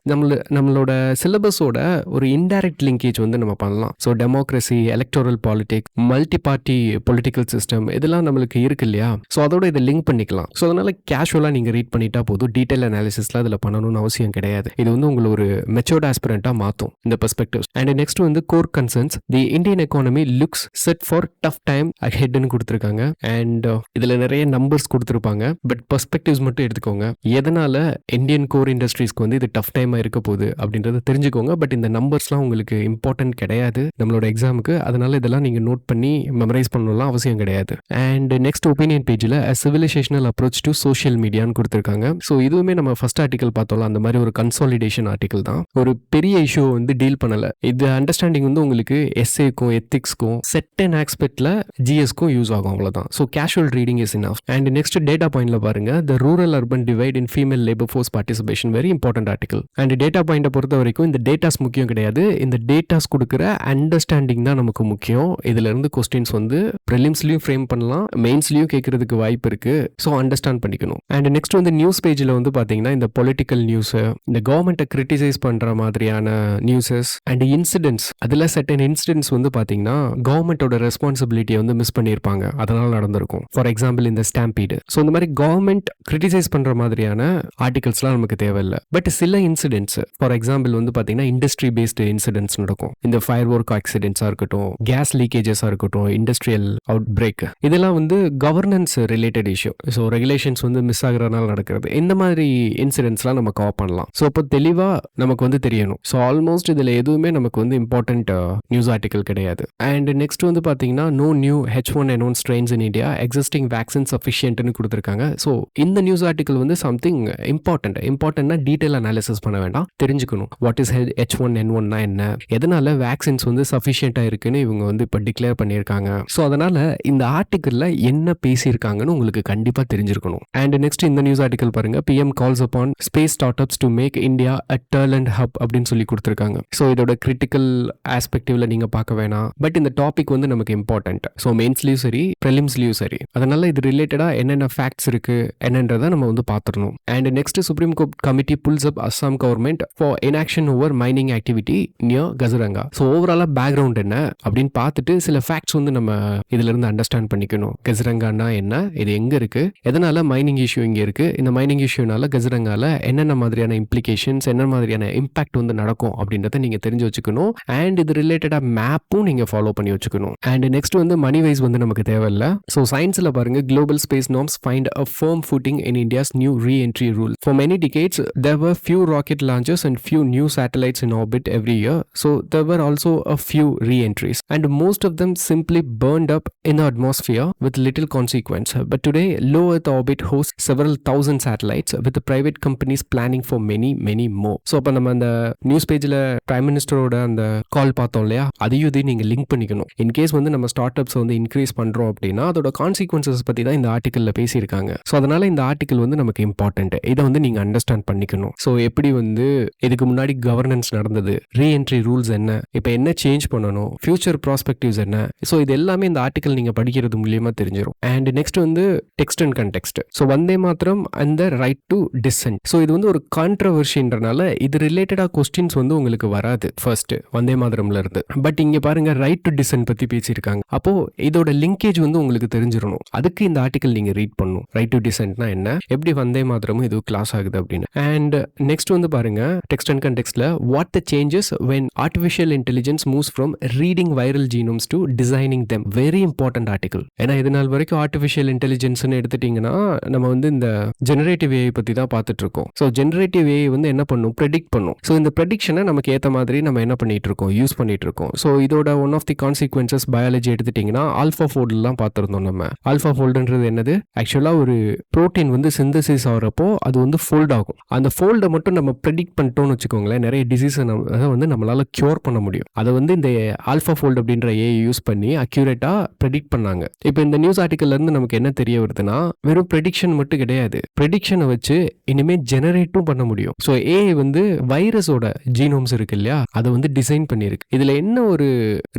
நம்மளோட சிலபஸோட ஒரு இன்டைரக்ட் லிங்கேஜ் வந்து நம்ம பண்ணலாம். So democracy, electoral politics, multi party political system இதெல்லாம் நம்மளுக்கு இருக்கு இல்லையா? ஸோ அதோட இதை லிங்க் பண்ணிக்கலாம். ஸோ அதனால கேஷுவலாக நீங்கள் ரீட் பண்ணிட்டா போதும். டீடைல் அனாலிசிஸ்லாம் அதில் பண்ணணும்னு அவசியம் கிடையாது. இது வந்து உங்களை ஒரு மெச்சூர்ட் ஆஸ்பிரண்டாக மாற்றும் இந்த பெர்ஸ்பெக்டிவ்ஸ். அண்ட் நெக்ஸ்ட் வந்து core concerns. The Indian economy looks set for tough time அஹெட்னு கொடுத்துருக்காங்க. அண்ட் இதில் நிறைய நம்பர்ஸ் கொடுத்துருப்பாங்க. பட் பெர்ஸ்பெக்டிவ்ஸ் மட்டும் எடுத்துக்கோங்க. எதனால இந்தியன் கோர் இண்டஸ்ட்ரீஸ்க்கு வந்து இது டஃப் டைமாக இருக்க போகுது அப்படின்றத தெரிஞ்சுக்கோங்க. பட் இந்த நம்பர்ஸ்லாம் உங்களுக்கு இம்பார்ட்டன்ட் கிடையாது நம்மளோட எக்ஸாமுக்கு. அதனால இதெல்லாம் நீங்கள் நோட் பண்ணி மெமரைஸ் பண்ணணும்லாம் அவசியம் கிடையாது. அண்ட் நெக்ஸ்ட் ஒப்பீனியன் பேஜில் சிவிலைசேஷனல் அப்ரோச் டு சோஷியல் மீடியான்னு கொடுத்துருக்காங்க. ஸோ இதுவுமே நம்ம ஃபர்ஸ்ட் ஆர்டிகல் பார்த்தோம்ல, அந்த மாதிரி ஒரு கன்சாலிடேஷன் ஆர்டிகல் தான். ஒரு பெரிய இஷ்யூ வந்து டீல் பண்ணல. இது அண்டர்ஸ்டாண்டிங் வந்து உங்களுக்கு எஸ்ஏக்கும் எத்திக்ஸ்க்கும் செட் அண்ட் ஆஸ்பெக்ட்ல ஜிஎஸ்க்கும் யூஸ் ஆகும், அவ்வளவுதான். So casual reading is enough. And next data பாயிண்ட்ல பாருங்க, த rural urban divide in female labour force participation, very important article. And data பாயிண்ட்டை பொறுத்த வரைக்கும் இந்த டேட்டாஸ் முக்கியம் கிடையாது, இந்த டேட்டாஸ் கொடுக்குற அண்டர்ஸ்டாண்டிங் தான் நமக்கு முக்கியம். இதுல இருந்து கொஸ்டின்ஸ் வந்து ப்ரிலிம்ஸ்லயும் ஃப்ரேம் பண்ணலாம், மெயின்ஸ்லயும் கேட்கறதுக்கு வாய்ப்பு இருக்கு. ஸோ அண்டர்ஸ்டாண்ட் பண்ணிக்கணும். அண்ட் நெக்ஸ்ட் வந்து நியூஸ் பேஜில் வந்து பார்த்தீங்கன்னா இந்த பொலிட்டிக்கல் நியூஸ், இந்த கவர்மெண்ட்டை கிரிட்டிசைஸ் பண்ணுற மாதிரியான நியூஸஸ் அண்ட் இன்சிடென்ட்ஸ். அதில் செட்டன் இன்சிடென்ட்ஸ் வந்து பார்த்தீங்கன்னா கவர்மெண்ட்டோட ரெஸ்பான்சிபிலிட்டியை வந்து மிஸ் பண்ணியிருப்பாங்க, அதனால நடந்திருக்கும். ஃபார் எக்ஸாம்பிள் இந்த ஸ்டாம்பீடு. ஸோ இந்த மாதிரி கவர்மெண்ட் கிரிட்டிசைஸ் பண்ணுற மாதிரியான ஆர்டிகல்ஸ்லாம் நமக்கு தேவையில்லை. பட் சில இன்சிடென்ட்ஸ், ஃபார் எக்ஸாம்பிள் வந்து பார்த்தீங்கன்னா இண்டஸ்ட்ரி பேஸ்டு இன்சிடென்ட்ஸ் நடக்கும். இந்த ஃபயர் ஒர்க் ஆக்சிடென்ட்ஸாக இருக்கட்டும், கேஸ் லீக்கேஜஸாக இருக்கட்டும், இண்டஸ்ட்ரியல் அவுட் பிரேக், இதெல்லாம் வந்து governance related issue. So regulations வந்து மிஸ் ஆகுறதுனால நடக்கிறது. இந்த மாதிரி இன்சிடென்ட்ஸ்லாம் நம்ம கவர் பண்ணலாம். ஸோ இப்போ தெளிவாக நமக்கு வந்து தெரியணும். ஸோ ஆல்மோஸ்ட் இதில் எதுவுமே நமக்கு வந்து இம்பார்ட்டன்ட் நியூஸ் ஆர்டிக்கல் கிடையாது. அண்ட் நெக்ஸ்ட் வந்து பார்த்தீங்கன்னா no new H1N1 strains in India, existing vaccine சஃபிஷியன்ட்னு கொடுத்துருக்காங்க. ஸோ இந்த நியூஸ் ஆர்டிக்கல் வந்து சம்திங் இம்பார்ட்டன்ட்னா டீடைல் அனாலிசிஸ் பண்ண வேண்டாம், தெரிஞ்சுக்கணும். வாட் இஸ் H1N1னா என்ன, எதனால வேக்சின்ஸ் வந்து சஃபிஷியன்ட்டாக இருக்குன்னு இவங்க வந்து இப்போ டிக்ளேர் பண்ணியிருக்காங்க. ஸோ அதனால இந்த ஆர்டிக்கல்ல என்ன பேசியிருக்காங்கன்னு உங்களுக்கு கண்டிப்பா தெரிஞ்சிருக்கணும். அண்ட் நெக்ஸ்ட் இந்த நியூஸ் ஆர்டிகல் பாருங்க, PM calls upon space startups to make India a talent hub அப்படின்னு சொல்லி கொடுத்துருக்காங்க. ஸோ இதோட கிரிட்டிக்கல் ஆஸ்பெக்டிவ்ல நீங்க பார்க்க வேணாம். பட் இந்த டாபிக் வந்து நமக்கு இம்பார்ட்டன்ட். ஸோ மெயின்ஸ்லயும் சரி, ப்ரிலிம்ஸ்லயும் சரி. அதனால இது ரிலேட்டடா என்னென்ன ஃபேக்ட்ஸ் இருக்கு என்னன்றதை நம்ம வந்து பார்த்துடணும். And next supreme court committee pulls up Assam government for inaction over mining activity near 𝗥𝗲𝗪. So ஓவராலா பேக்ரவுண்ட் என்ன அப்படின்னு பார்த்துட்டு சில ஃபேக்ட்ஸ் வந்து நம்ம இதுல இருந்து அண்டர்ஸ்டாண்ட் பண்ணிக்கணும். 𝗥𝗲𝗪னா என்ன, இது எங்க இருக்கு, எதனால மைனிங் இஷ்யூ இங்க இருக்கு, இந்த மைனிங் இஷ்யூனால 𝗥𝗲𝗪ல என்னென்ன மாதிரியான இம்ப்ளிகேஷன்ஸ், என்ன மாதிரியான இம்பாக்ட் வந்து நடக்கும் அப்படின்றத நீங்க தெரிஞ்சு வச்சுக்கணும். அண்ட் இது ரிலேட்டடா மேப்பும் நீங்க ஃபாலோ பண்ணி வச்சுக்கணும். அண்ட் நெக்ஸ்ட் வந்து மணி வைஸ் வந்து நமக்கு தேவையில்ல. ஸோ சயின்ஸ்ல பாருங்க, global space norms find a firm footing in India's new re-entry rule. For many decades, there were few rocket launches and few new satellites in orbit every year. So there were also a few re-entries, and most of them simply burned up in the atmosphere with little consequence. But today, low Earth orbit hosts several thousand satellites, with the private companies planning for many more. So அப்ப நம்ம அந்த news பேஜ்ல prime மினிஸ்டரோட அந்த கால் பார்த்தோம் இல்லையா, அதையும் இதையும் நீங்க லிங்க் பண்ணிக்கணும். இன்கேஸ் வந்து நம்ம ஸ்டார்ட் அப்ஸ் வந்து இன்க்ரீஸ் பண்றோம் அப்படின்னா அதோட கான்சிக்வன்சஸ் பத்தி தான் இந்த ஆர்டிக்கல்ல பேசியிருக்காங்க. ஸோ அதனால இந்த ஆர்டிக்கல் வந்து நமக்கு இம்பார்ட்டன்ட். இதை வந்து நீங்க அண்டர்ஸ்டாண்ட் பண்ணிக்கணும். ஸோ எப்படி வந்து இதுக்கு முன்னாடி கவர்னன்ஸ் நடந்தது, ரீஎன்ட்ரி ரூல்ஸ் என்ன, இப்போ என்ன சேஞ்ச் பண்ணணும், ஃபியூச்சர் ப்ராஸ்பெக்டிவ்ஸ் என்ன, ஸோ இது எல்லாமே இந்த ஆர்டிக்கல் நீங்க படிக்கிறது மூலியமா தெரிஞ்சிடும். அண்ட் நெக்ஸ்ட் வந்து டெக்ஸ்ட் அண்ட் கண்டெக்ஸ்ட். ஸோ வந்தே மாத்திரம் அந்த ரைட் டு டிசென்ட். ஸோ இது வந்து ஒரு கான்ட்ரவர்ஷின்றனால இது ரிலேட்டடா கொஸ்டின்ஸ் வந்து உங்களுக்கு வராது ஃபர்ஸ்ட் வந்தே மாத்திரம்ல இருந்து. பட் இங்க பாருங்க, ரைட் டு டிசென்ட் பத்தி பேசியிருக்காங்க. அப்போ இதோட லிங்கேஜ் வந்து உங்களுக்கு தெரிஞ்சிடணும். அதுக்கு இந்த ஆர்டிக்கல் நீங்க ரீட் பண்ணணும். ரைட் டு டிசென்ட்னா என்ன, எப்படி வந்தே மாத்திரமும் இது கிளாஸ் ஆகுது அப்படின்னு. அண்ட் நெக்ஸ்ட் வந்து பாருங்க, டெக்ஸ்ட் அண்ட் கண்டெக்ஸ்ட்ல what the changes when artificial intelligence moves from reading viral genomes to designing them. Very important article. ஏன்னா இது நாள் வரைக்கும் ஆர்டிஃபிஷியல் இன்டெலிஜென்ஸ்னு எடுத்துட்டீங்கன்னா நம்ம வந்து இந்த ஜெனரேட்டிவ் ஏஐ பத்தி தான் பார்த்துட்டு இருக்கோம். ஸோ ஜெனரேட்டிவ் ஏஐ வந்து என்ன பண்ணும், ப்ரெடிக்ட் பண்ணும். ஸோ இந்த ப்ரெடிக்ஷனை நமக்கு ஏற்ற மாதிரி நம்ம என்ன பண்ணிட்டு இருக்கோம், யூஸ் பண்ணிட்டு இருக்கோம். ஸோ இதோட one of the consequences biology எடுத்துட்டீங்கன்னா ஆல்ஃபா ஃபோல்டுலாம் பார்த்துருந்தோம். நம்ம ஆல்ஃபா ஃபோல்டுன்றது என்னது, ஆக்சுவலா ஒரு புரோட்டீன் வந்து சிந்தசிஸ் ஆகிறப்போ அது வந்து ஃபோல்ட் ஆகும். அந்த ஃபோல்டை மட்டும் நம்ம ப்ரெடிக்ட் பண்ணிட்டோம்னு வச்சுக்கோங்களேன், நிறைய டிசீஸை வந்து நம்மளால கியூர் பண்ண முடியும். அதை வந்து இந்த ஆல்ஃபா ஃபோல்ட் அப்படின்ற ஏஐ யூஸ் பண்ணி அக்யூரேட்டா ப்ரெடிக்ட் பண்ணாங்க. இப்போ இந்த நியூஸ் ஆர்டிக்கல்ல இருந்து நமக்கு என்ன தெரிய வருதுன்னா, வெறும் ப்ரெடிக்ஷன் மட்டும் கிடையாது, ப்ரெடிக்ஷனை வச்சு இனிமே ஜெனரேட்டும் பண்ண முடியும். ஸோ ஏஐ வந்து வைரஸோட ஜீனோம்ஸ் இருக்கு இல்லையா, அதை வந்து டிசைன் பண்ணிருக்கு. இதுல என்ன ஒரு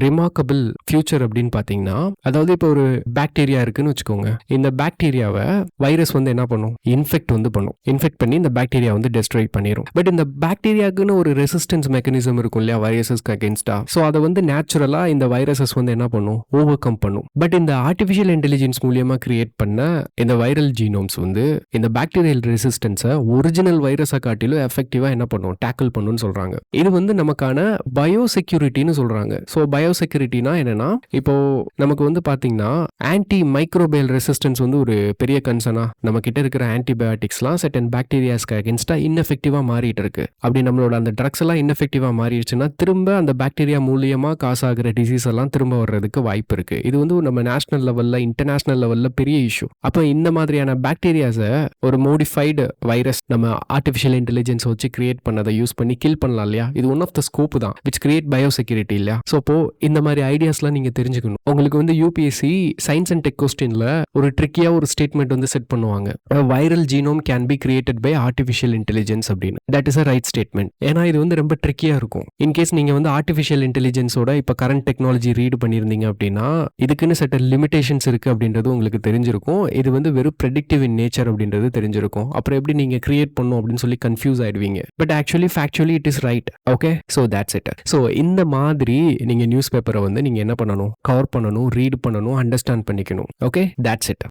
ரிமார்க்கபிள் ஃபியூச்சர் அப்படின்னு பாத்தீங்கன்னா, அதாவது இப்போ ஒரு பாக்டீரியா இருக்குன்னு வச்சுக்கோங்க. இந்த பாக்டீரியாவை வைரஸ் வந்து என்ன பண்ணும், பண்ணும்? இன்ஃபெக்ட் வந்து பண்ணும். இன்ஃபெக்ட் பண்ணி இந்த பாக்டீரியா வந்து டெஸ்ட்ராய் பண்ணிரும். பட் இந்த பாக்டீரியாக்குன்னு ஒரு ரெசிஸ்டன்ஸ் மெக்கானிசம் இருக்கும் இல்லையா வைரஸஸ்க்கு அகேன்ஸ்டா. ஸோ அதை வந்து நேச்சுரலா இந்த வைரஸஸ் வந்து என்ன பண்ணும்? ஓவர் கம் பண்ணும். பட் இந்த ஆர்டிஃபிஷியல் இன்டெலிஜென்ஸ் மூலியமா கிரியேட் பண்ண இந்த வைரல் ஜீனோம்ஸ் வந்து இந்த பாக்டீரியல் ரெசிஸ்டன்ஸை ஒரிஜினல் வைரஸை காட்டிலும் எஃபெக்டிவா என்ன பண்ணும்? டேக்கிள் பண்ணுன்னு சொல்றாங்க. இது வந்து நமக்கான பயோசெக்யூரிட்டின்னு சொல்றாங்க. ஸோ பயோசெக்யூரிட்டினா என்னன்னா, இப்போ நமக்கு வந்து பாத்தீங்கன்னா ஆன்டி மைக்ரோபியல் ரெசிஸ்டன்ஸ் வந்து ஒரு பெரிய கன்சர்னா. நம்ம கிட்ட இருக்கிற ஆன்டிபயோட்டிக்ஸ்லாம் செர்டன் பாக்டீரியாஸ்க்கு அகேன்ஸ்டா இன்எஃபெக்டிவா மாறிட்டு இருக்கு. அப்படி நம்மளோட அந்த ட்ரக்ஸ் எல்லாம் இன்எஃபெக்டிவா மாறிடுச்சுன்னா திரும்ப அந்த பாக்டீரியா மூலியமா காஸ் ஆகிற டிசீஸ் எல்லாம் திரும்ப வர்றதுக்கு வாய்ப்பு இருக்கு. இது வந்து நம்ம நேஷனல் லெவல்ல இன்டர்நேஷனல் லெவல்ல பெரிய இஷ்யூ. அப்ப இந்த மாதிரியான பாக்டீரியாஸை ஒரு மோடிஃபைடு வைரஸ் நம்ம ஆர்டிஃபிஷியல் இன்டெலிஜென்ஸ் வச்சு கிரியேட் பண்ணதை யூஸ் பண்ணி கில் பண்ணலாம் இல்லையா? இது ஒன் ஆஃப் த ஸ்கோப் தான் விச் கிரியேட் பயோசெக்யூரிட்டி இல்லையா? ஸோ இப்போ இந்த மாதிரி ஐடியாஸ்லாம் நீங்க தெரிஞ்சுக்கணும். உங்களுக்கு வந்து யூபிஎஸ்சி சயின்ஸ் அண்ட் டெக் கொஸ்டின்ல ஒரு ட்ரிக்கியா ஒரு ஸ்டேட்மெண்ட் வந்து செட் பண்ணுவாங்க. Viral genome can be created by artificial intelligence அப்படின்னு. That is a right statement. ஏன்னா இது வந்து ரொம்ப ட்ரிக்கியா இருக்கும். இன்கேஸ் நீங்க வந்து ஆர்டிஃபிஷியல் இன்டெலிஜென்ஸோட இப்ப கரண்ட் டெக்னாலஜி ரீட் பண்ணியிருந்தீங்க அப்படின்னா இதுக்குன்னு சட்ட லிமிடேஷன்ஸ் இருக்கு அப்படின்றது உங்களுக்கு தெரிஞ்சிருக்கும். இது வந்து வெறும் ப்ரெடிக்டிவ் இன் நேச்சர் அப்படின்றது தெரிஞ்சிருக்கும். அப்புறம் எப்படி நீங்க கிரியேட் பண்ணும் அப்படின்னு சொல்லி கன்ஃபியூஸ் ஆயிடுவீங்க. But actually factually it is right. Okay, so that's it. So இந்த மாதிரி நீங்க நியூஸ் பேப்பரை வந்து நீங்க என்ன பண்ணணும்? கவர் பண்ணணும், ரீட் பண்ணணும், அண்டர்ஸ்டாண்ட் பண்ணிக்கணும். Okay, that's it.